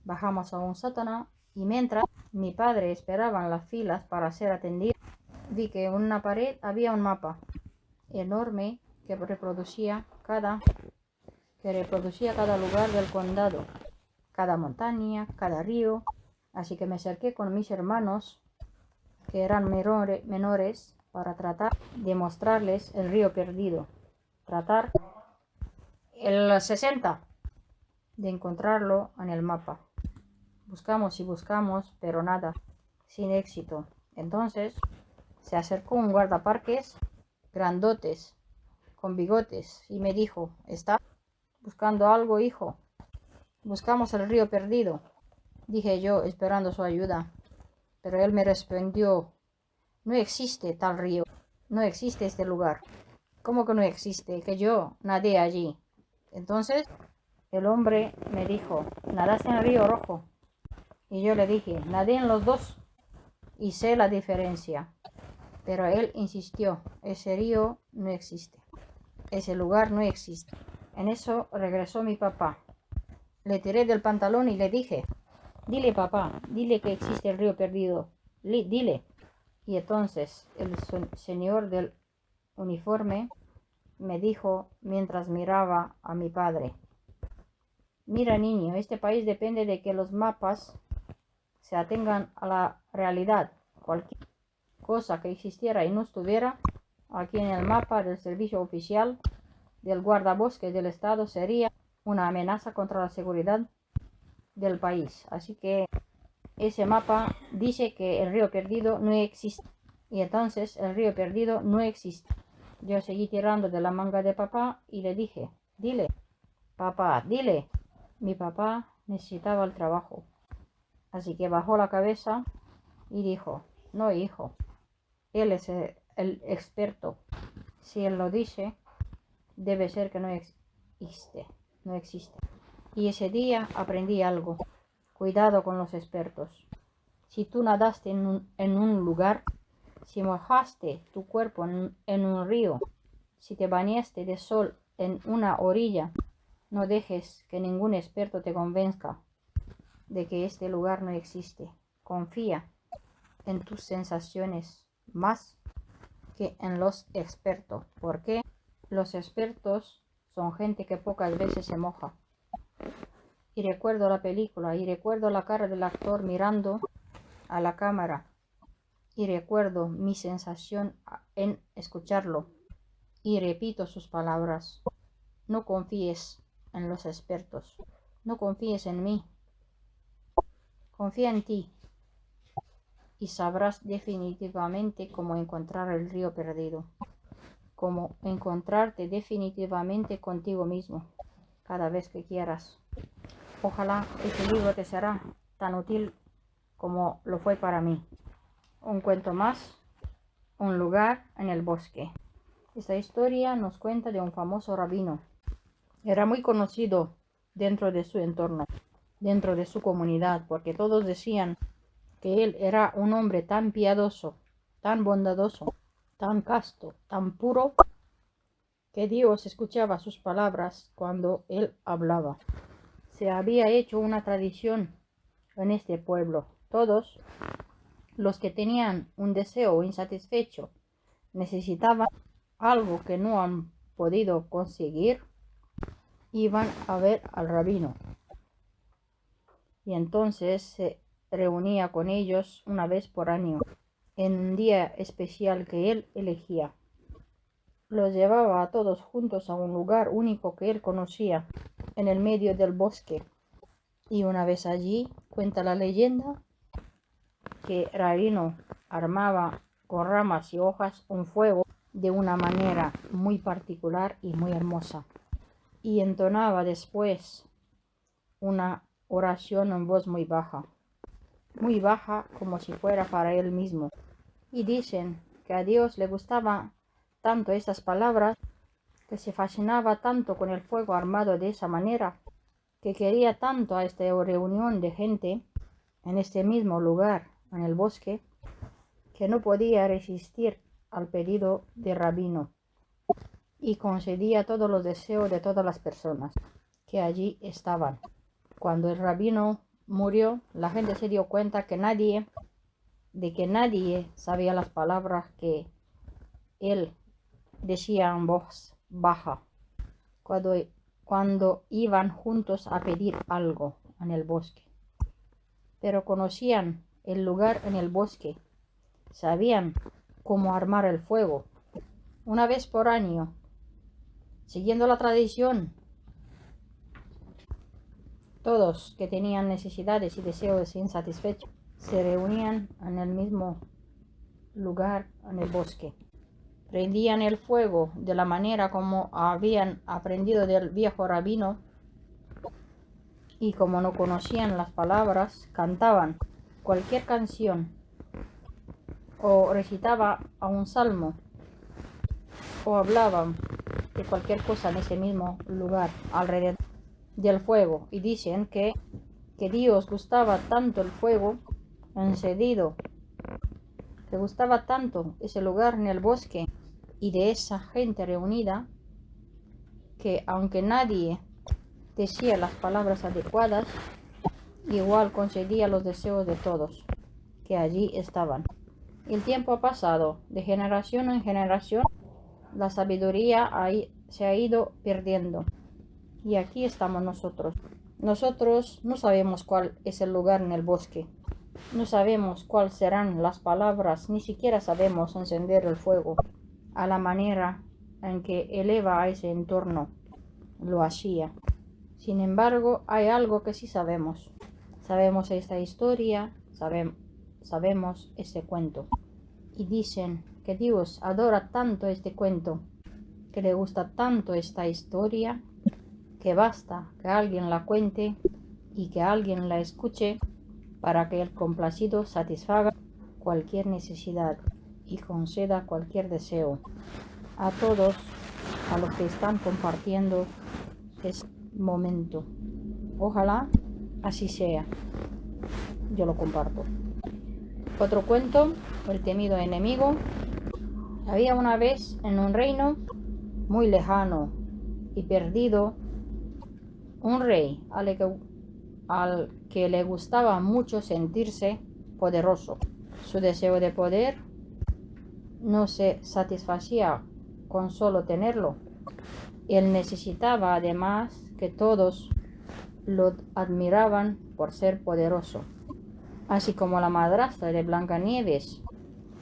S1: Bajamos a un sótano y mientras mi padre esperaba en las filas para ser atendido, vi que en una pared había un mapa enorme que reproducía cada lugar del condado, cada montaña, cada río. Así que me acerqué con mis hermanos, que eran menores, para tratar de mostrarles el río perdido. Tratar el 60 de encontrarlo en el mapa. Buscamos y buscamos, pero nada, sin éxito. Entonces se acercó un guardaparques grandotes, con bigotes, y me dijo: ¿Estás buscando algo, hijo? Buscamos el río perdido, dije yo, esperando su ayuda. Pero él me respondió: no existe tal río, no existe este lugar. ¿Cómo que no existe? Que yo nadé allí. Entonces el hombre me dijo: ¿nadaste en el río Rojo? Y yo le dije: nadé en los dos y sé la diferencia. Pero él insistió: ese río no existe, ese lugar no existe. En eso regresó mi papá. Le tiré del pantalón y le dije: dile, papá, dile que existe el río perdido, dile. Y entonces el señor del uniforme me dijo mientras miraba a mi padre: mira, niño, este país depende de que los mapas se atengan a la realidad. Cualquier cosa que existiera y no estuviera aquí en el mapa del servicio oficial del guardabosques del estado sería una amenaza contra la seguridad del país. Así que ese mapa dice que el río perdido no existe. Y entonces el río perdido no existe. Yo seguí tirando de la manga de papá y le dije: dile, papá, dile. Mi papá necesitaba el trabajo, así que bajó la cabeza y dijo: no, hijo, él es el experto. Si él lo dice, debe ser que no existe. Y ese día aprendí algo: cuidado con los expertos. Si tú nadaste en un lugar, si mojaste tu cuerpo en un río, si te bañaste de sol en una orilla, no dejes que ningún experto te convenzca de que este lugar no existe. Confía en tus sensaciones más que en los expertos, porque los expertos son gente que pocas veces se moja. Y recuerdo la película, y recuerdo la cara del actor mirando a la cámara, y recuerdo mi sensación en escucharlo, y repito sus palabras: no confíes en los expertos, no confíes en mí, confía en ti, y sabrás definitivamente cómo encontrar el río perdido, cómo encontrarte definitivamente contigo mismo cada vez que quieras. Ojalá este libro te será tan útil como lo fue para mí. Un cuento más, un lugar en el bosque. Esta historia nos cuenta de un famoso rabino. Era muy conocido dentro de su entorno, dentro de su comunidad, porque todos decían que él era un hombre tan piadoso, tan bondadoso, tan casto, tan puro, que Dios escuchaba sus palabras cuando él hablaba. Se había hecho una tradición en este pueblo. Todos los que tenían un deseo insatisfecho, necesitaban algo que no han podido conseguir, iban a ver al rabino. Y entonces se reunía con ellos una vez por año, en un día especial que él elegía. Los llevaba a todos juntos a un lugar único que él conocía, en el medio del bosque. Y una vez allí, cuenta la leyenda, que Rabino armaba con ramas y hojas un fuego de una manera muy particular y muy hermosa, y entonaba después una oración en voz muy baja como si fuera para él mismo. Y dicen que a Dios le gustaban tanto esas palabras, que se fascinaba tanto con el fuego armado de esa manera, que quería tanto a esta reunión de gente en este mismo lugar, en el bosque, que no podía resistir al pedido del rabino y concedía todos los deseos de todas las personas que allí estaban. Cuando el rabino murió, la gente se dio cuenta de que nadie sabía las palabras que él decía en voz baja cuando iban juntos a pedir algo en el bosque. Pero conocían el lugar en el bosque, sabían cómo armar el fuego. Una vez por año, siguiendo la tradición, todos que tenían necesidades y deseos insatisfechos se reunían en el mismo lugar en el bosque. Prendían el fuego de la manera como habían aprendido del viejo rabino, y como no conocían las palabras, cantaban cualquier canción o recitaba a un salmo o hablaban de cualquier cosa en ese mismo lugar alrededor del fuego. Y dicen que Dios gustaba tanto el fuego encendido, que gustaba tanto ese lugar en el bosque y de esa gente reunida, que aunque nadie decía las palabras adecuadas, igual concedía los deseos de todos que allí estaban. El tiempo ha pasado, de generación en generación, la sabiduría se ha ido perdiendo. Y aquí estamos nosotros. Nosotros no sabemos cuál es el lugar en el bosque. No sabemos cuáles serán las palabras, ni siquiera sabemos encender el fuego a la manera en que eleva a ese entorno lo hacía. Sin embargo, hay algo que sí sabemos. Sabemos esta historia, sabemos este cuento. Y dicen que Dios adora tanto este cuento, que le gusta tanto esta historia, que basta que alguien la cuente y que alguien la escuche para que el complacido satisfaga cualquier necesidad y conceda cualquier deseo a todos a los que están compartiendo este momento. Ojalá así sea. Yo lo comparto. Otro cuento, el temido enemigo. Había una vez en un reino muy lejano y perdido un rey al que le gustaba mucho sentirse poderoso. Su deseo de poder no se satisfacía con solo tenerlo. Él necesitaba además que todos lo admiraban por ser poderoso. Así como la madrastra de Blancanieves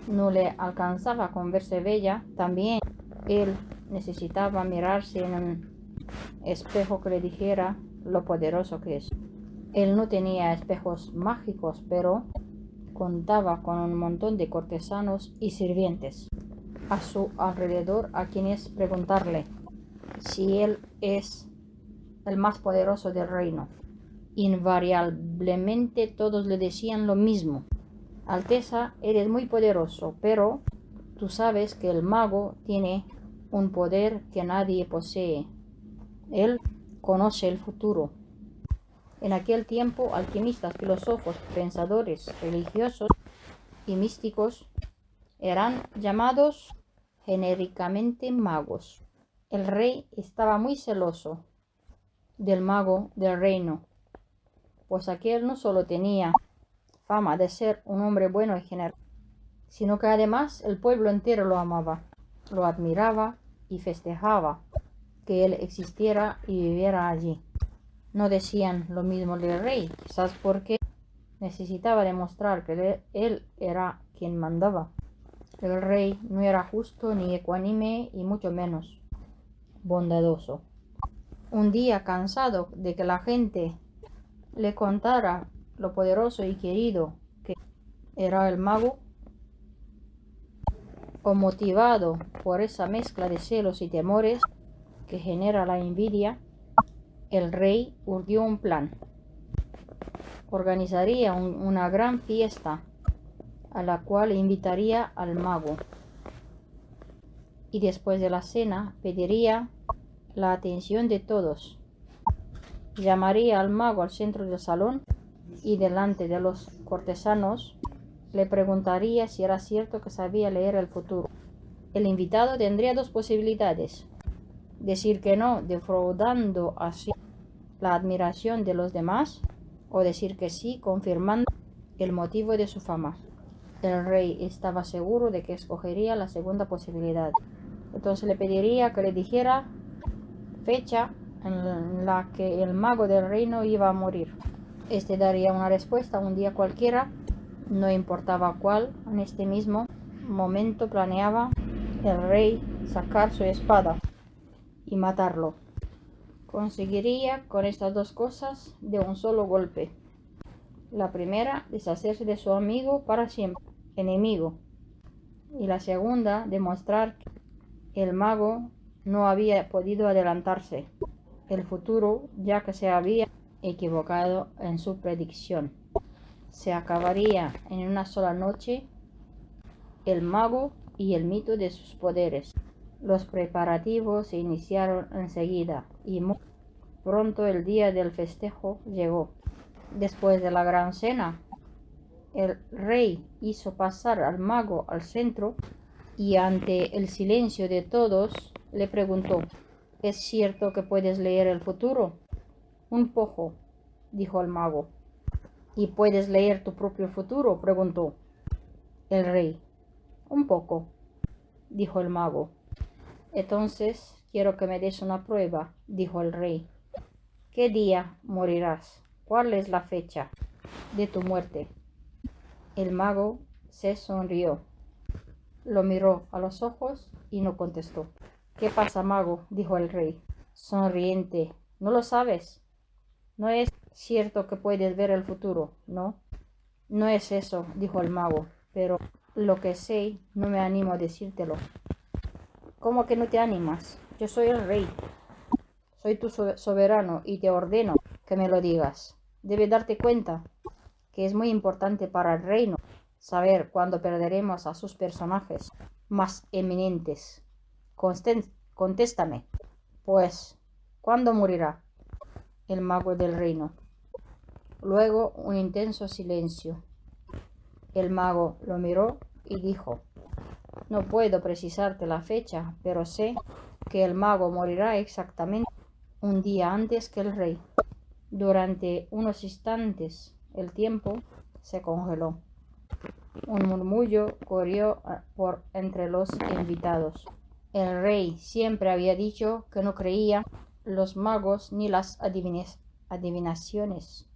S1: no le alcanzaba con verse bella, también él necesitaba mirarse en un espejo que le dijera lo poderoso que es. Él no tenía espejos mágicos, pero contaba con un montón de cortesanos y sirvientes a su alrededor a quienes preguntarle si él es el más poderoso del reino. Invariablemente todos le decían lo mismo: Alteza, eres muy poderoso, pero tú sabes que el mago tiene un poder que nadie posee. Él conoce el futuro. En aquel tiempo, alquimistas, filósofos, pensadores religiosos y místicos eran llamados genéricamente magos. El rey estaba muy celoso del mago del reino, pues aquel no solo tenía fama de ser un hombre bueno y generoso, sino que además el pueblo entero lo amaba, lo admiraba y festejaba que él existiera y viviera allí. No decían lo mismo del rey, quizás porque necesitaba demostrar que él era quien mandaba. El rey no era justo ni ecuánime y mucho menos bondadoso. Un día, cansado de que la gente le contara lo poderoso y querido que era el mago, o motivado por esa mezcla de celos y temores que genera la envidia, el rey urdió un plan. Organizaría una gran fiesta a la cual invitaría al mago, y después de la cena pediría la atención de todos. Llamaría al mago al centro del salón y delante de los cortesanos le preguntaría si era cierto que sabía leer el futuro. El invitado tendría dos posibilidades: decir que no, defraudando así la admiración de los demás, o decir que sí, confirmando el motivo de su fama. El rey estaba seguro de que escogería la segunda posibilidad. Entonces le pediría que le dijera fecha en la que el mago del reino iba a morir. Este daría una respuesta un día cualquiera, no importaba cuál. En este mismo momento planeaba el rey sacar su espada y matarlo. Conseguiría con estas dos cosas de un solo golpe. La primera, deshacerse de su amigo para siempre, enemigo. Y la segunda, demostrar que el mago no había podido adelantarse el futuro, ya que se había equivocado en su predicción. Se acabaría en una sola noche el mago y el mito de sus poderes. Los preparativos se iniciaron enseguida y muy pronto el día del festejo llegó. Después de la gran cena, el rey hizo pasar al mago al centro y ante el silencio de todos le preguntó: ¿Es cierto que puedes leer el futuro? Un poco, dijo el mago. ¿Y puedes leer tu propio futuro?, preguntó el rey. Un poco, dijo el mago. Entonces quiero que me des una prueba, dijo el rey. ¿Qué día morirás? ¿Cuál es la fecha de tu muerte? El mago se sonrió, lo miró a los ojos y no contestó. ¿Qué pasa, mago?, dijo el rey, sonriente. ¿No lo sabes? ¿No es cierto que puedes ver el futuro, no? No es eso, dijo el mago, pero lo que sé no me animo a decírtelo. ¿Cómo que no te animas? Yo soy el rey, soy tu soberano y te ordeno que me lo digas. Debes darte cuenta que es muy importante para el reino saber cuándo perderemos a sus personajes más eminentes. Contéstame, pues, ¿cuándo morirá el mago del reino? Luego un intenso silencio. El mago lo miró y dijo: No puedo precisarte la fecha, pero sé que el mago morirá exactamente un día antes que el rey. Durante unos instantes el tiempo se congeló. Un murmullo corrió por entre los invitados. El rey siempre había dicho que no creía los magos ni las adivinaciones,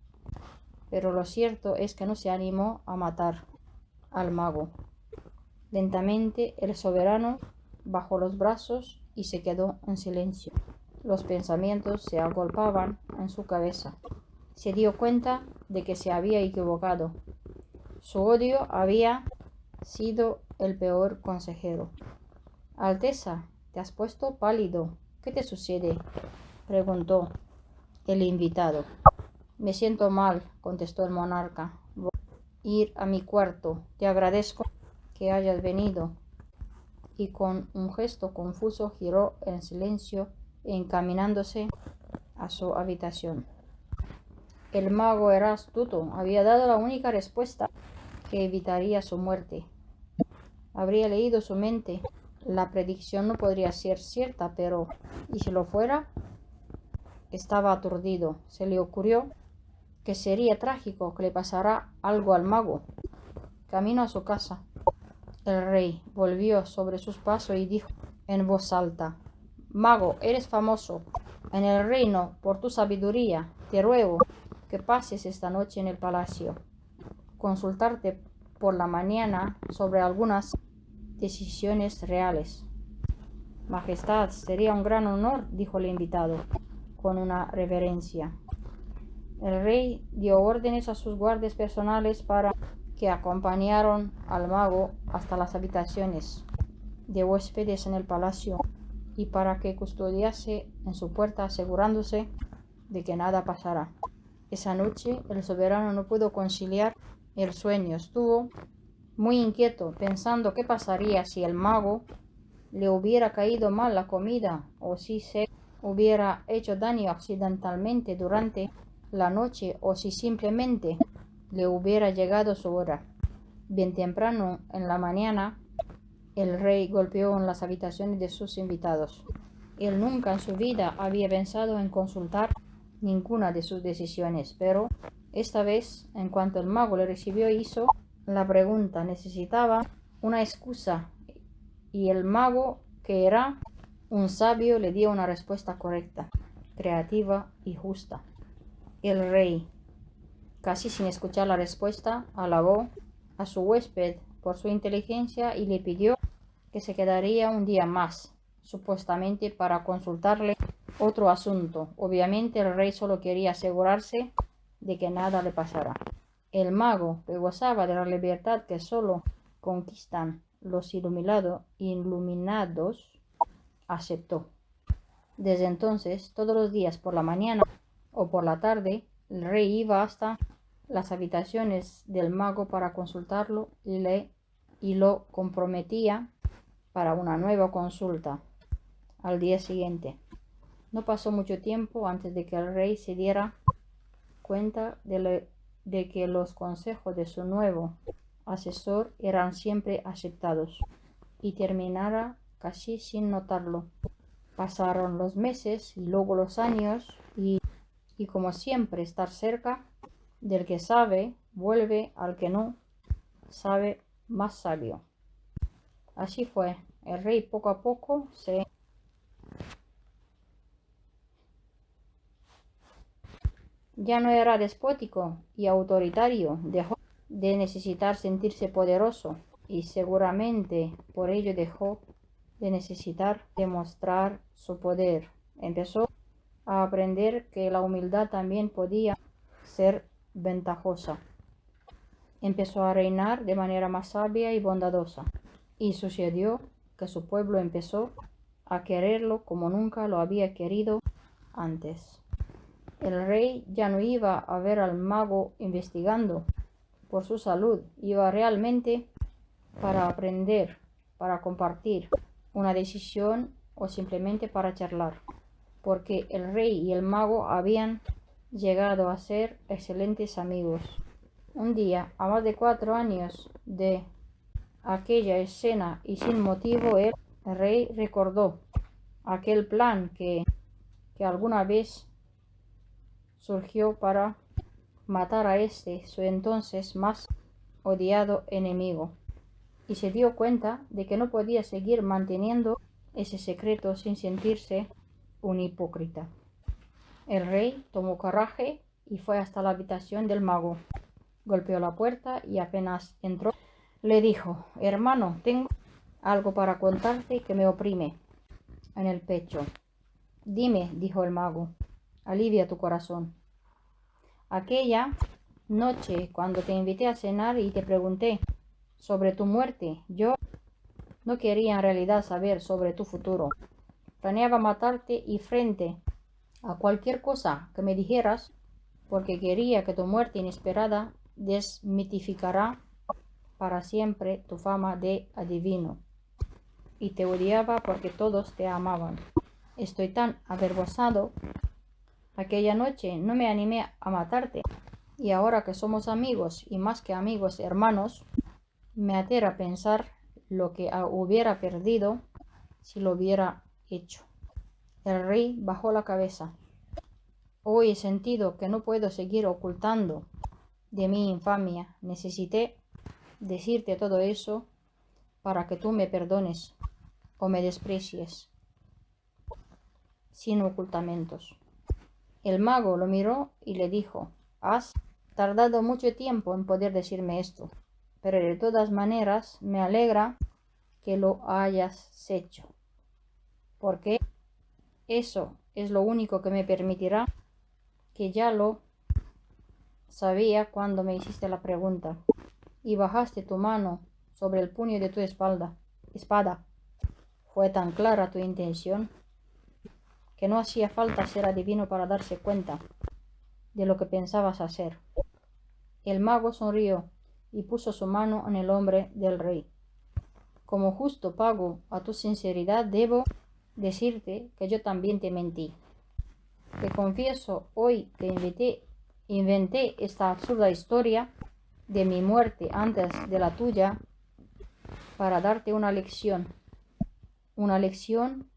S1: pero lo cierto es que no se animó a matar al mago. Lentamente el soberano bajó los brazos y se quedó en silencio. Los pensamientos se agolpaban en su cabeza. Se dio cuenta de que se había equivocado. Su odio había sido el peor consejero. Alteza, te has puesto pálido. ¿Qué te sucede?, preguntó el invitado. Me siento mal, contestó el monarca. Voy a ir a mi cuarto. Te agradezco que hayas venido. Y con un gesto confuso giró en silencio, encaminándose a su habitación. El mago era astuto. Había dado la única respuesta que evitaría su muerte. Habría leído su mente. La predicción no podría ser cierta, pero ¿y si lo fuera? Estaba aturdido. Se le ocurrió que sería trágico que le pasara algo al mago. Camino a su casa, el rey volvió sobre sus pasos y dijo en voz alta: Mago, eres famoso en el reino por tu sabiduría. Te ruego que pases esta noche en el palacio. Consultarte por la mañana sobre algunas decisiones reales. Majestad, sería un gran honor, dijo el invitado con una reverencia. El rey dio órdenes a sus guardias personales para que acompañaran al mago hasta las habitaciones. de huéspedes en el palacio y para que custodiase en su puerta asegurándose de que nada pasara. Esa noche el soberano no pudo conciliar el sueño. Estuvo muy inquieto, pensando qué pasaría si el mago le hubiera caído mal la comida o si se hubiera hecho daño accidentalmente durante la noche o si simplemente le hubiera llegado su hora. Bien temprano en la mañana, el rey golpeó en las habitaciones de sus invitados. Él nunca en su vida había pensado en consultar ninguna de sus decisiones, pero esta vez, en cuanto el mago le recibió, hizo la pregunta. Necesitaba una excusa y el mago, que era un sabio, le dio una respuesta correcta, creativa y justa. El rey, casi sin escuchar la respuesta, alabó a su huésped por su inteligencia y le pidió que se quedaría un día más, supuestamente para consultarle otro asunto. Obviamente el rey solo quería asegurarse de que nada le pasara. El mago, que gozaba de la libertad que solo conquistan los iluminados, aceptó. Desde entonces, todos los días por la mañana o por la tarde, el rey iba hasta las habitaciones del mago para consultarlo y lo comprometía para una nueva consulta al día siguiente. No pasó mucho tiempo antes de que el rey se diera cuenta de que los consejos de su nuevo asesor eran siempre aceptados y terminara casi sin notarlo. Pasaron los meses y luego los años y como siempre estar cerca del que sabe vuelve al que no sabe más sabio. Así fue. El rey poco a poco ya no era despótico y autoritario, dejó de necesitar sentirse poderoso y seguramente por ello dejó de necesitar demostrar su poder. Empezó a aprender que la humildad también podía ser ventajosa. Empezó a reinar de manera más sabia y bondadosa, y sucedió que su pueblo empezó a quererlo como nunca lo había querido antes. El rey ya no iba a ver al mago investigando por su salud, iba realmente para aprender, para compartir una decisión o simplemente para charlar, porque el rey y el mago habían llegado a ser excelentes amigos. Un día, a más de 4 años de aquella escena y sin motivo, el rey recordó aquel plan que alguna vez surgió para matar a su entonces más odiado enemigo, y se dio cuenta de que no podía seguir manteniendo ese secreto sin sentirse un hipócrita. El rey tomó coraje y fue hasta la habitación del mago. Golpeó la puerta y apenas entró, le dijo: hermano, tengo algo para contarte que me oprime en el pecho. Dime, dijo el mago, alivia tu corazón. Aquella noche, cuando te invité a cenar y te pregunté sobre tu muerte, yo no quería en realidad saber sobre tu futuro. Planeaba matarte y frente a cualquier cosa que me dijeras, porque quería que tu muerte inesperada desmitificara para siempre tu fama de adivino. Y te odiaba porque todos te amaban. Estoy tan avergonzado. Aquella noche no me animé a matarte. Y ahora que somos amigos y más que amigos, hermanos, me aterra pensar lo que hubiera perdido si lo hubiera hecho. El rey bajó la cabeza. Hoy he sentido que no puedo seguir ocultando de mi infamia. Necesité decirte todo eso para que tú me perdones o me desprecies sin ocultamientos. El mago lo miró y le dijo: has tardado mucho tiempo en poder decirme esto, pero de todas maneras me alegra que lo hayas hecho, porque eso es lo único que me permitirá, que ya lo sabía cuando me hiciste la pregunta y bajaste tu mano sobre el puño de tu espada. Fue tan clara tu intención que no hacía falta ser adivino para darse cuenta de lo que pensabas hacer. El mago sonrió y puso su mano en el hombro del rey. Como justo pago a tu sinceridad, debo decirte que yo también te mentí. Te confieso hoy que inventé esta absurda historia de mi muerte antes de la tuya para darte una lección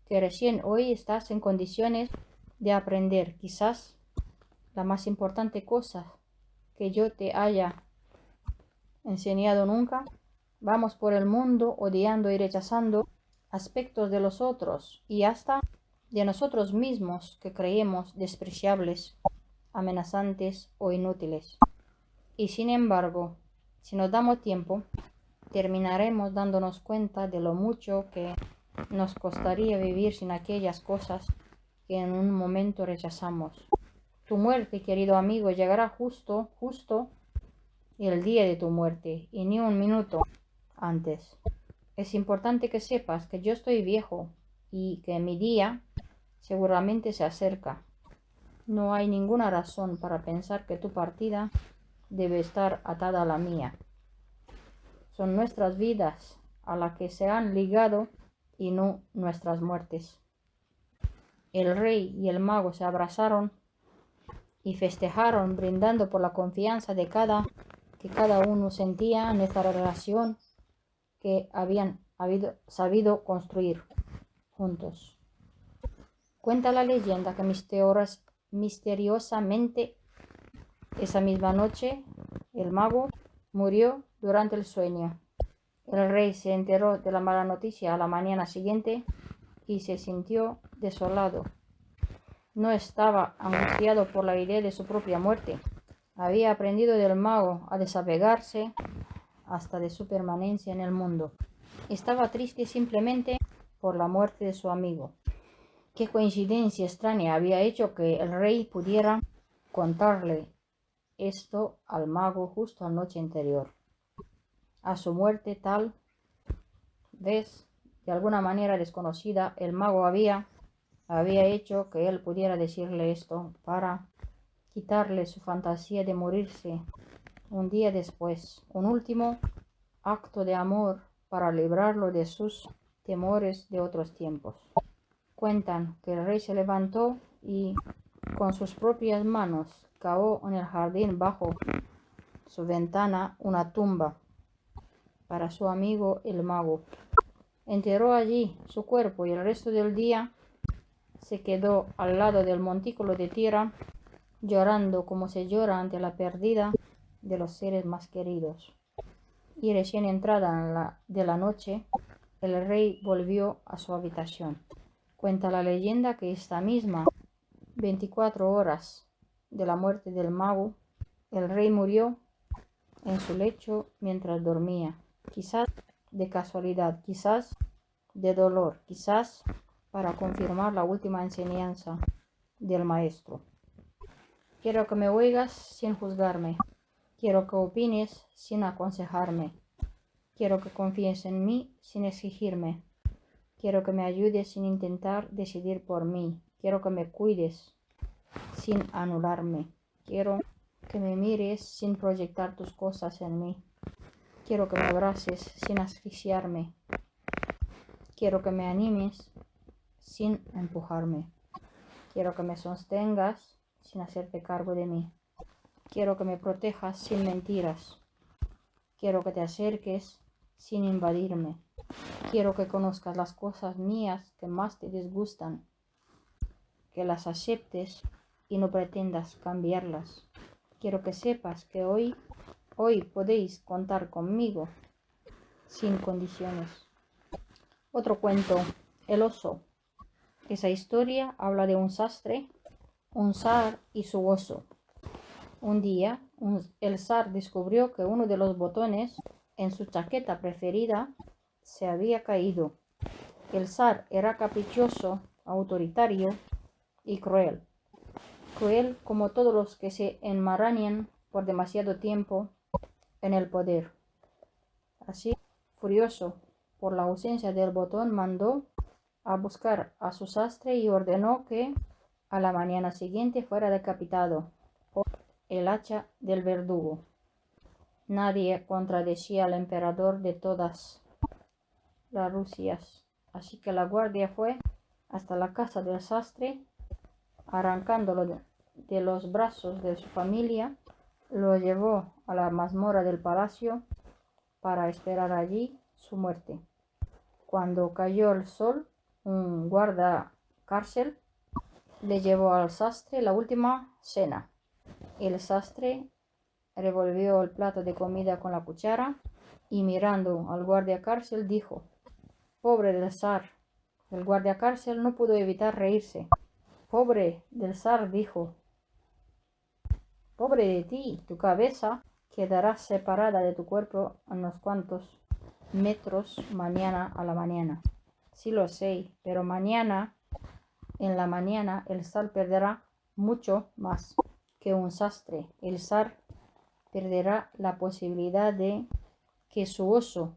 S1: que recién hoy estás en condiciones de aprender, quizás la más importante cosa que yo te haya enseñado nunca. Vamos por el mundo odiando y rechazando aspectos de los otros y hasta de nosotros mismos que creemos despreciables, amenazantes o inútiles. Y sin embargo, si nos damos tiempo, terminaremos dándonos cuenta de lo mucho que nos costaría vivir sin aquellas cosas que en un momento rechazamos. Tu muerte, querido amigo, llegará justo el día de tu muerte y ni un minuto antes. Es importante que sepas que yo estoy viejo y que mi día seguramente se acerca. No hay ninguna razón para pensar que tu partida debe estar atada a la mía. Son nuestras vidas a las que se han ligado y no nuestras muertes. El rey y el mago se abrazaron y festejaron, brindando por la confianza que cada uno sentía en esta relación que habían sabido construir juntos. Cuenta la leyenda que misteriosamente esa misma noche el mago murió durante el sueño. El rey se enteró de la mala noticia a la mañana siguiente y se sintió desolado. No estaba angustiado por la idea de su propia muerte. Había aprendido del mago a desapegarse hasta de su permanencia en el mundo. Estaba triste simplemente por la muerte de su amigo. Qué coincidencia extraña había hecho que el rey pudiera contarle esto al mago justo la noche anterior a su muerte. Tal vez, de alguna manera desconocida, el mago había hecho que él pudiera decirle esto para quitarle su fantasía de morirse un día después, un último acto de amor para librarlo de sus temores de otros tiempos. Cuentan que el rey se levantó y con sus propias manos cavó en el jardín bajo su ventana una tumba para su amigo el mago. Enterró allí su cuerpo y el resto del día se quedó al lado del montículo de tierra, llorando como se llora ante la pérdida de los seres más queridos. Y recién entrada de la noche, el rey volvió a su habitación. Cuenta la leyenda que esta misma 24 horas de la muerte del mago, el rey murió en su lecho mientras dormía, quizás de casualidad, quizás de dolor, quizás para confirmar la última enseñanza del maestro. Quiero que me oigas sin juzgarme. Quiero que opines sin aconsejarme. Quiero que confíes en mí sin exigirme. Quiero que me ayudes sin intentar decidir por mí. Quiero que me cuides sin anularme. Quiero que me mires sin proyectar tus cosas en mí. Quiero que me abraces sin asfixiarme. Quiero que me animes sin empujarme. Quiero que me sostengas sin hacerte cargo de mí. Quiero que me protejas sin mentiras. Quiero que te acerques sin invadirme. Quiero que conozcas las cosas mías que más te disgustan, que las aceptes y no pretendas cambiarlas. Quiero que sepas que hoy podéis contar conmigo sin condiciones. Otro cuento, el oso. Esa historia habla de un sastre, un zar y su oso. Un día, el zar descubrió que uno de los botones en su chaqueta preferida se había caído. El zar era caprichoso, autoritario y cruel. Cruel como todos los que se enmarañan por demasiado tiempo en el poder. Así, furioso por la ausencia del botón, mandó a buscar a su sastre y ordenó que a la mañana siguiente fuera decapitado por el hacha del verdugo. Nadie contradecía al emperador de todas las Rusias, así que la guardia fue hasta la casa del sastre, arrancándolo de los brazos de su familia, lo llevó a la mazmorra del palacio para esperar allí su muerte. Cuando cayó el sol, un guardacárcel le llevó al sastre la última cena. El sastre revolvió el plato de comida con la cuchara y mirando al guardiacárcel dijo: «Pobre del zar». El guardiacárcel no pudo evitar reírse. «Pobre del zar», dijo. «Pobre de ti, tu cabeza quedará separada de tu cuerpo a unos cuantos metros mañana a la mañana». «Sí lo sé, pero en la mañana el zar perderá mucho más que un sastre. El zar perderá la posibilidad de que su oso,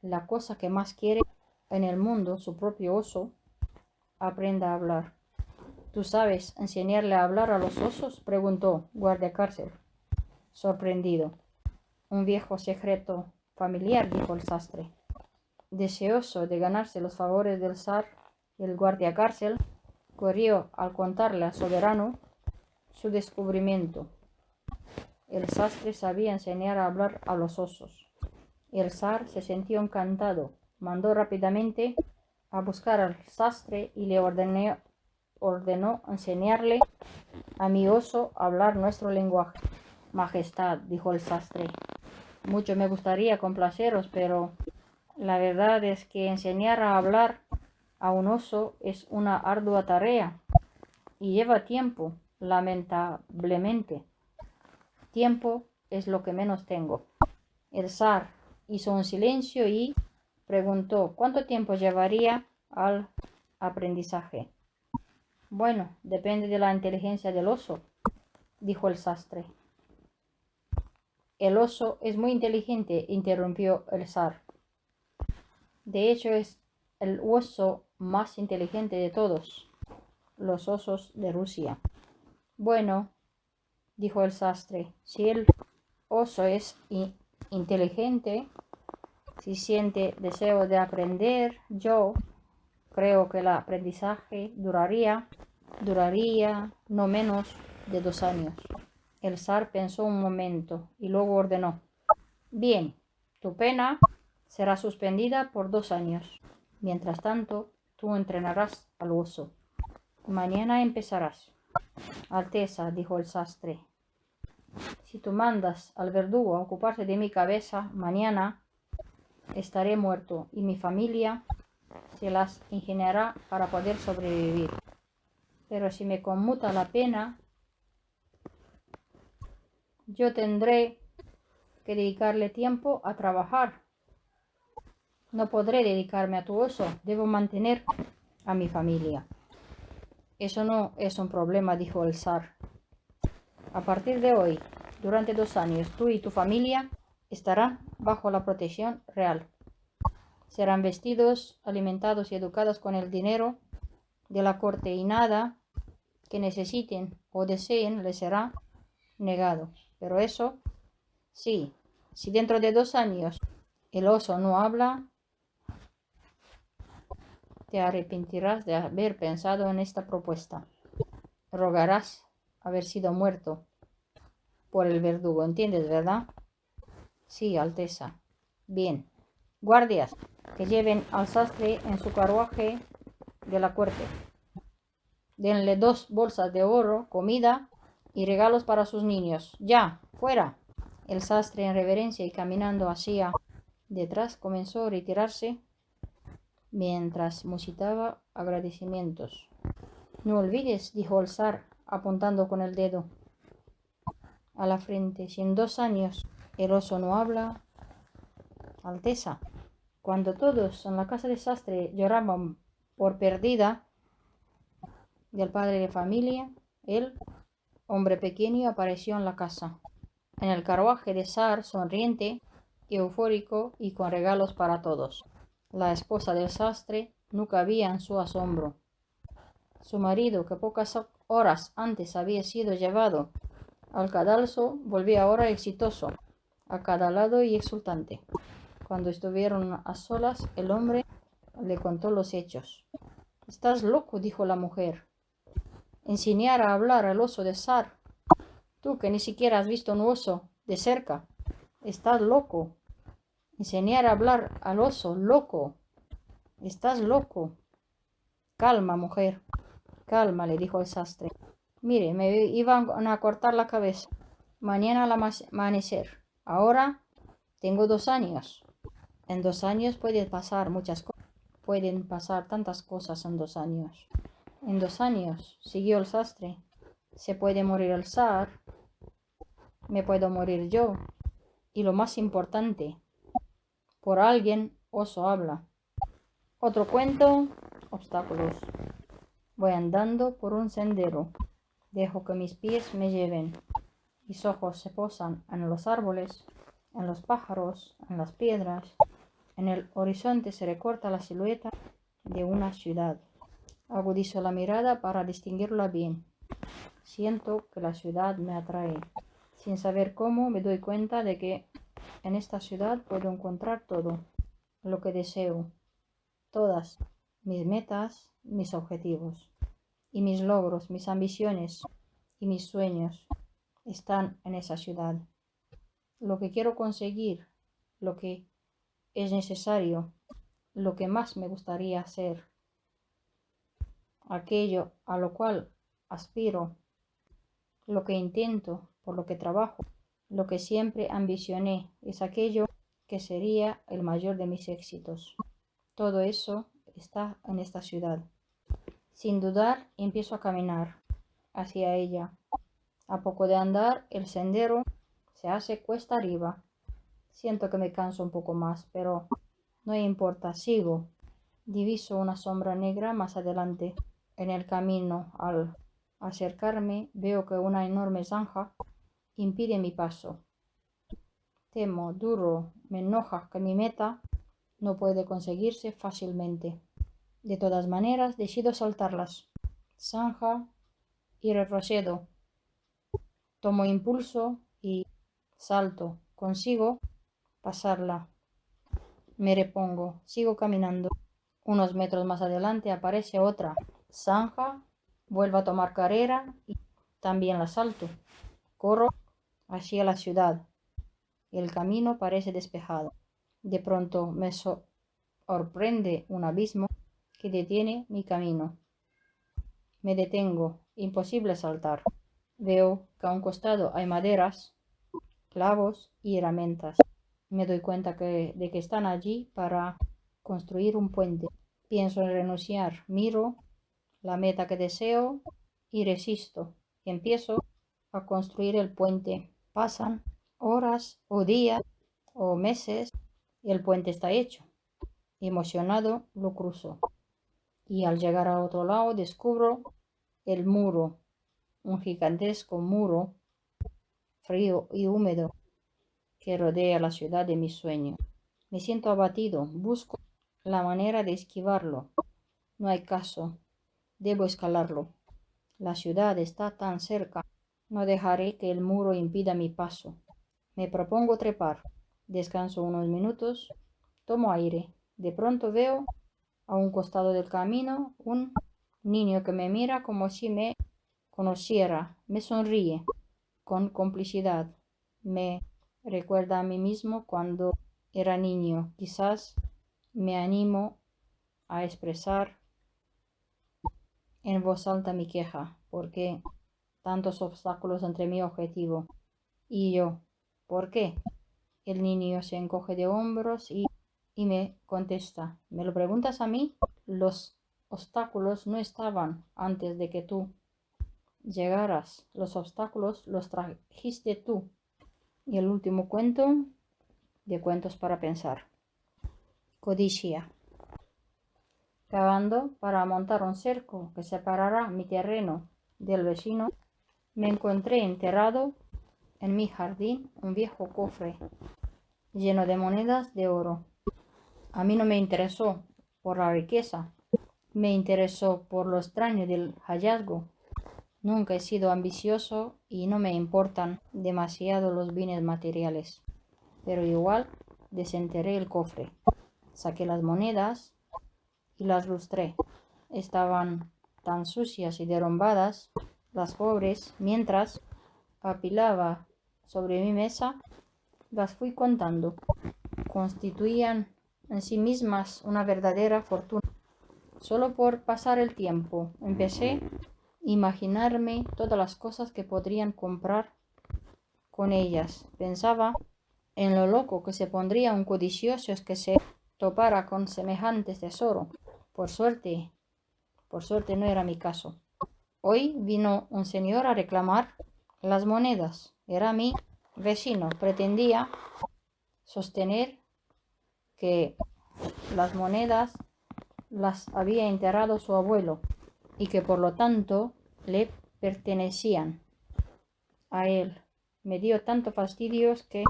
S1: la cosa que más quiere en el mundo, su propio oso, aprenda a hablar». «¿Tú sabes enseñarle a hablar a los osos?», preguntó guardiacárcel, sorprendido. «Un viejo secreto familiar», dijo el sastre. Deseoso de ganarse los favores del zar, el guardiacárcel corrió al contarle al soberano su descubrimiento. El sastre sabía enseñar a hablar a los osos. El zar se sintió encantado. Mandó rápidamente a buscar al sastre y le ordenó enseñarle a mi oso a hablar nuestro lenguaje. «Majestad», dijo el sastre, «mucho me gustaría complaceros, pero la verdad es que enseñar a hablar a un oso es una ardua tarea y lleva tiempo, lamentablemente. Tiempo es lo que menos tengo». El zar hizo un silencio y preguntó cuánto tiempo llevaría al aprendizaje. «Bueno, depende de la inteligencia del oso», dijo el sastre. «El oso es muy inteligente», interrumpió el zar. «De hecho, es el oso más inteligente de todos los osos de Rusia». «Bueno», dijo el sastre, «si el oso es inteligente, si siente deseo de aprender, yo creo que el aprendizaje duraría no menos de 2 años». El zar pensó un momento y luego ordenó: «Bien, tu pena será suspendida por 2 años. Mientras tanto, tú entrenarás al oso. Mañana empezarás». «Alteza», dijo el sastre, «si tú mandas al verdugo a ocuparse de mi cabeza, mañana estaré muerto y mi familia se las ingeniará para poder sobrevivir. Pero si me conmuta la pena, yo tendré que dedicarle tiempo a trabajar. No podré dedicarme a tu oso, debo mantener a mi familia». «Eso no es un problema», dijo el zar. «A partir de hoy, durante 2 años, tú y tu familia estarán bajo la protección real. Serán vestidos, alimentados y educados con el dinero de la corte y nada que necesiten o deseen les será negado. Pero eso sí, si dentro de 2 años el oso no habla, te arrepentirás de haber pensado en esta propuesta. Rogarás haber sido muerto por el verdugo. ¿Entiendes, verdad?». «Sí, Alteza». «Bien. Guardias, que lleven al sastre en su carruaje de la corte. Denle 2 bolsas de oro, comida y regalos para sus niños. ¡Ya! ¡Fuera!». El sastre, en reverencia y caminando hacia detrás, comenzó a retirarse mientras musitaba agradecimientos. «No olvides», dijo el zar, apuntando con el dedo a la frente, «si en 2 años el oso no habla, Alteza». Cuando todos en la casa del sastre lloraban por pérdida del padre de familia, el hombre pequeño apareció en la casa, en el carruaje de zar, sonriente, eufórico y con regalos para todos. La esposa del sastre no cabía en su asombro. Su marido, que pocas horas antes había sido llevado al cadalso, volvía ahora exitoso, acadalado y exultante. Cuando estuvieron a solas, el hombre le contó los hechos. «Estás loco», dijo la mujer. «Enseñar a hablar al oso de Sar. Tú que ni siquiera has visto un oso de cerca. Estás loco. Enseñar a hablar al oso, loco. Estás loco». «Calma, mujer, calma», le dijo el sastre. «Mire, me iban a cortar la cabeza mañana al amanecer. Ahora tengo 2 años. En 2 años pueden pasar muchas cosas. Pueden pasar tantas cosas en 2 años. En 2 años, siguió el sastre, se puede morir el zar, me puedo morir yo. Y lo más importante, por alguien oso habla». Otro cuento, obstáculos. Voy andando por un sendero. Dejo que mis pies me lleven. Mis ojos se posan en los árboles, en los pájaros, en las piedras. En el horizonte se recorta la silueta de una ciudad. Agudizo la mirada para distinguirla bien. Siento que la ciudad me atrae. Sin saber cómo, me doy cuenta de que en esta ciudad puedo encontrar todo lo que deseo, todas mis metas, mis objetivos y mis logros, mis ambiciones y mis sueños están en esa ciudad. Lo que quiero conseguir, lo que es necesario, lo que más me gustaría hacer, aquello a lo cual aspiro, lo que intento, por lo que trabajo, lo que siempre ambicioné, es aquello que sería el mayor de mis éxitos. Todo eso está en esta ciudad. Sin dudar, empiezo a caminar hacia ella. A poco de andar, el sendero se hace cuesta arriba. Siento que me canso un poco más, pero no importa, sigo. Diviso una sombra negra más adelante. En el camino, al acercarme, veo que una enorme zanja impide mi paso. Temo, duro, me enoja que mi meta no puede conseguirse fácilmente. De todas maneras, decido saltarlas. Zanja y retrocedo. Tomo impulso y salto. Consigo pasarla. Me repongo. Sigo caminando. Unos metros más adelante aparece otra zanja. Vuelvo a tomar carrera y también la salto. Corro hacia la ciudad. El camino parece despejado. De pronto me sorprende un abismo que detiene mi camino. Me detengo. Imposible saltar. Veo que a un costado hay maderas, clavos y herramientas. Me doy cuenta de que están allí para construir un puente. Pienso en renunciar. Miro la meta que deseo y resisto. Empiezo a construir el puente. Pasan horas o días o meses y el puente está hecho. Emocionado lo cruzo. Y al llegar al otro lado descubro el muro, un gigantesco muro frío y húmedo que rodea la ciudad de mis sueños. Me siento abatido, busco la manera de esquivarlo. No hay caso, debo escalarlo. La ciudad está tan cerca, no dejaré que el muro impida mi paso. Me propongo trepar. Descanso unos minutos, tomo aire. De pronto veo a un costado del camino un niño que me mira como si me conociera. Me sonríe con complicidad. Me recuerda a mí mismo cuando era niño. Quizás me animo a expresar en voz alta mi queja. ¿Por qué tantos obstáculos entre mi objetivo y yo? ¿Por qué? El niño se encoge de hombros y me contesta. ¿Me lo preguntas a mí? Los obstáculos no estaban antes de que tú llegaras. Los obstáculos los trajiste tú. Y el último cuento de cuentos para pensar. Codicia. Cavando para montar un cerco que separara mi terreno del vecino, me encontré enterrado en mi jardín un viejo cofre lleno de monedas de oro. A mí no me interesó por la riqueza, Me interesó por lo extraño del hallazgo. Nunca he sido ambicioso y no me importan demasiado los bienes materiales. Pero igual desenterré el cofre, saqué las monedas y las lustré. Estaban tan sucias y derrumbadas, las pobres, mientras apilaba sobre mi mesa, las fui contando. Constituían en sí mismas una verdadera fortuna. Solo por pasar el tiempo empecé a imaginarme todas las cosas que podrían comprar con ellas. Pensaba en lo loco que se pondría un codicioso que se topara con semejante tesoro. Por suerte no era mi caso. Hoy vino un señor a reclamar las monedas. Era mi vecino. Pretendía sostener que las monedas las había enterrado su abuelo y que por lo tanto le pertenecían a él. Me dio tanto fastidio que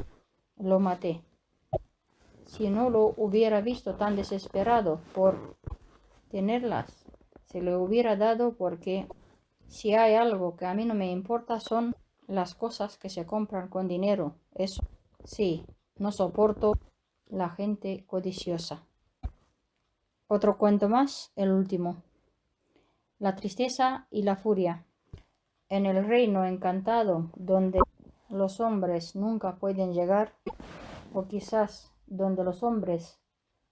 S1: lo maté. Si no lo hubiera visto tan desesperado por tenerlas, se le hubiera dado, porque si hay algo que a mí no me importa son las cosas que se compran con dinero. Eso sí, no soporto la gente codiciosa. Otro cuento más, el último. La tristeza y la furia. En el reino encantado, donde los hombres nunca pueden llegar, o quizás donde los hombres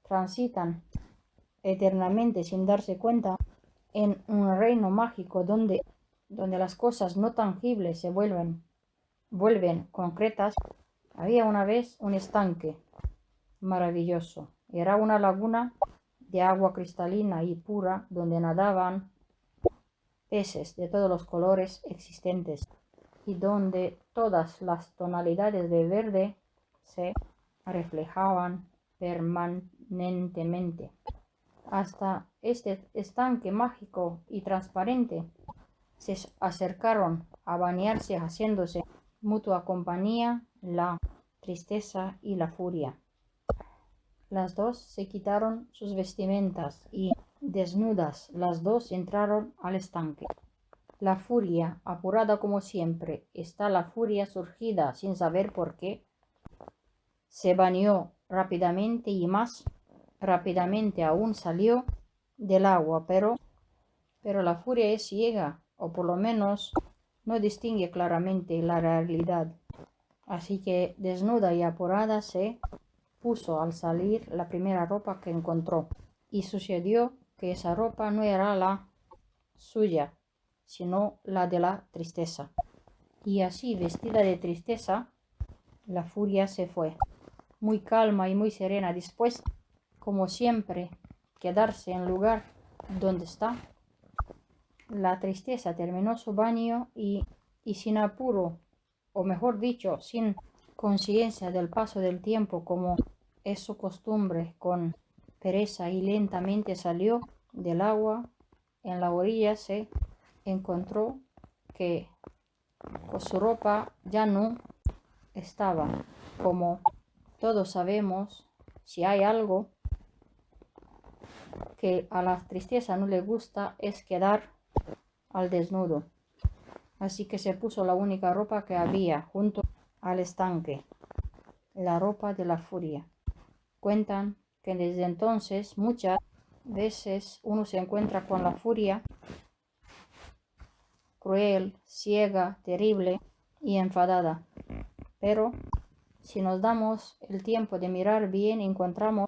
S1: transitan eternamente sin darse cuenta, en un reino mágico donde las cosas no tangibles se vuelven concretas, había una vez un estanque maravilloso. Era una laguna de agua cristalina y pura donde nadaban peces de todos los colores existentes y donde todas las tonalidades de verde se reflejaban permanentemente. Hasta este estanque mágico y transparente se acercaron a bañarse, haciéndose mutua compañía la tristeza y la furia. Las dos se quitaron sus vestimentas y, desnudas, las dos entraron al estanque. La furia, apurada como siempre, está la furia surgida sin saber por qué, se bañó rápidamente y más rápidamente aún salió del agua, pero la furia es ciega, o por lo menos no distingue claramente la realidad. Así que, desnuda y apurada, se puso al salir la primera ropa que encontró, y sucedió que esa ropa no era la suya, sino la de la tristeza. Y así, vestida de tristeza, la furia se fue, muy calma y muy serena, dispuesta, como siempre, quedarse en el lugar donde está. La tristeza terminó su baño y sin apuro, o mejor dicho, sin conciencia del paso del tiempo, como es su costumbre, con pereza y lentamente salió del agua. En la orilla se encontró que con su ropa ya no estaba. Como todos sabemos, si hay algo que a la tristeza no le gusta es quedar al desnudo. Así que se puso la única ropa que había junto al estanque, la ropa de la furia. Cuentan que desde entonces muchas veces uno se encuentra con la furia cruel, ciega, terrible y enfadada. Pero si nos damos el tiempo de mirar bien, encontramos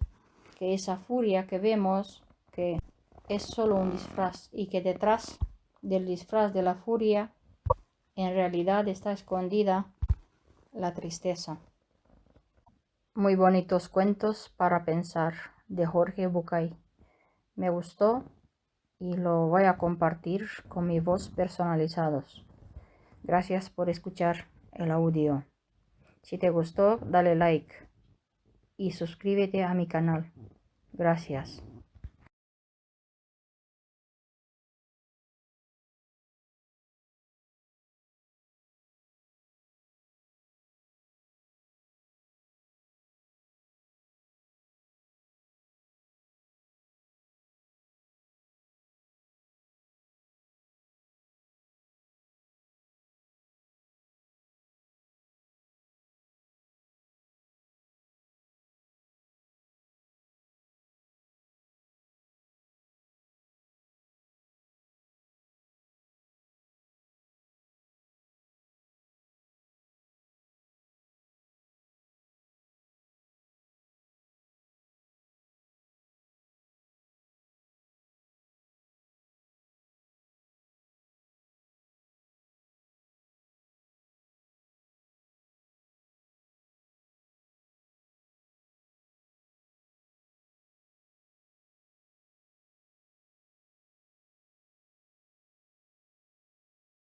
S1: que esa furia que vemos que es solo un disfraz, y que detrás del disfraz de la furia en realidad está escondida la tristeza. Muy bonitos cuentos para pensar, de Jorge Bucay. Me gustó y lo voy a compartir con mi voz personalizados. Gracias por escuchar el audio. Si te gustó, dale like y suscríbete a mi canal. Gracias.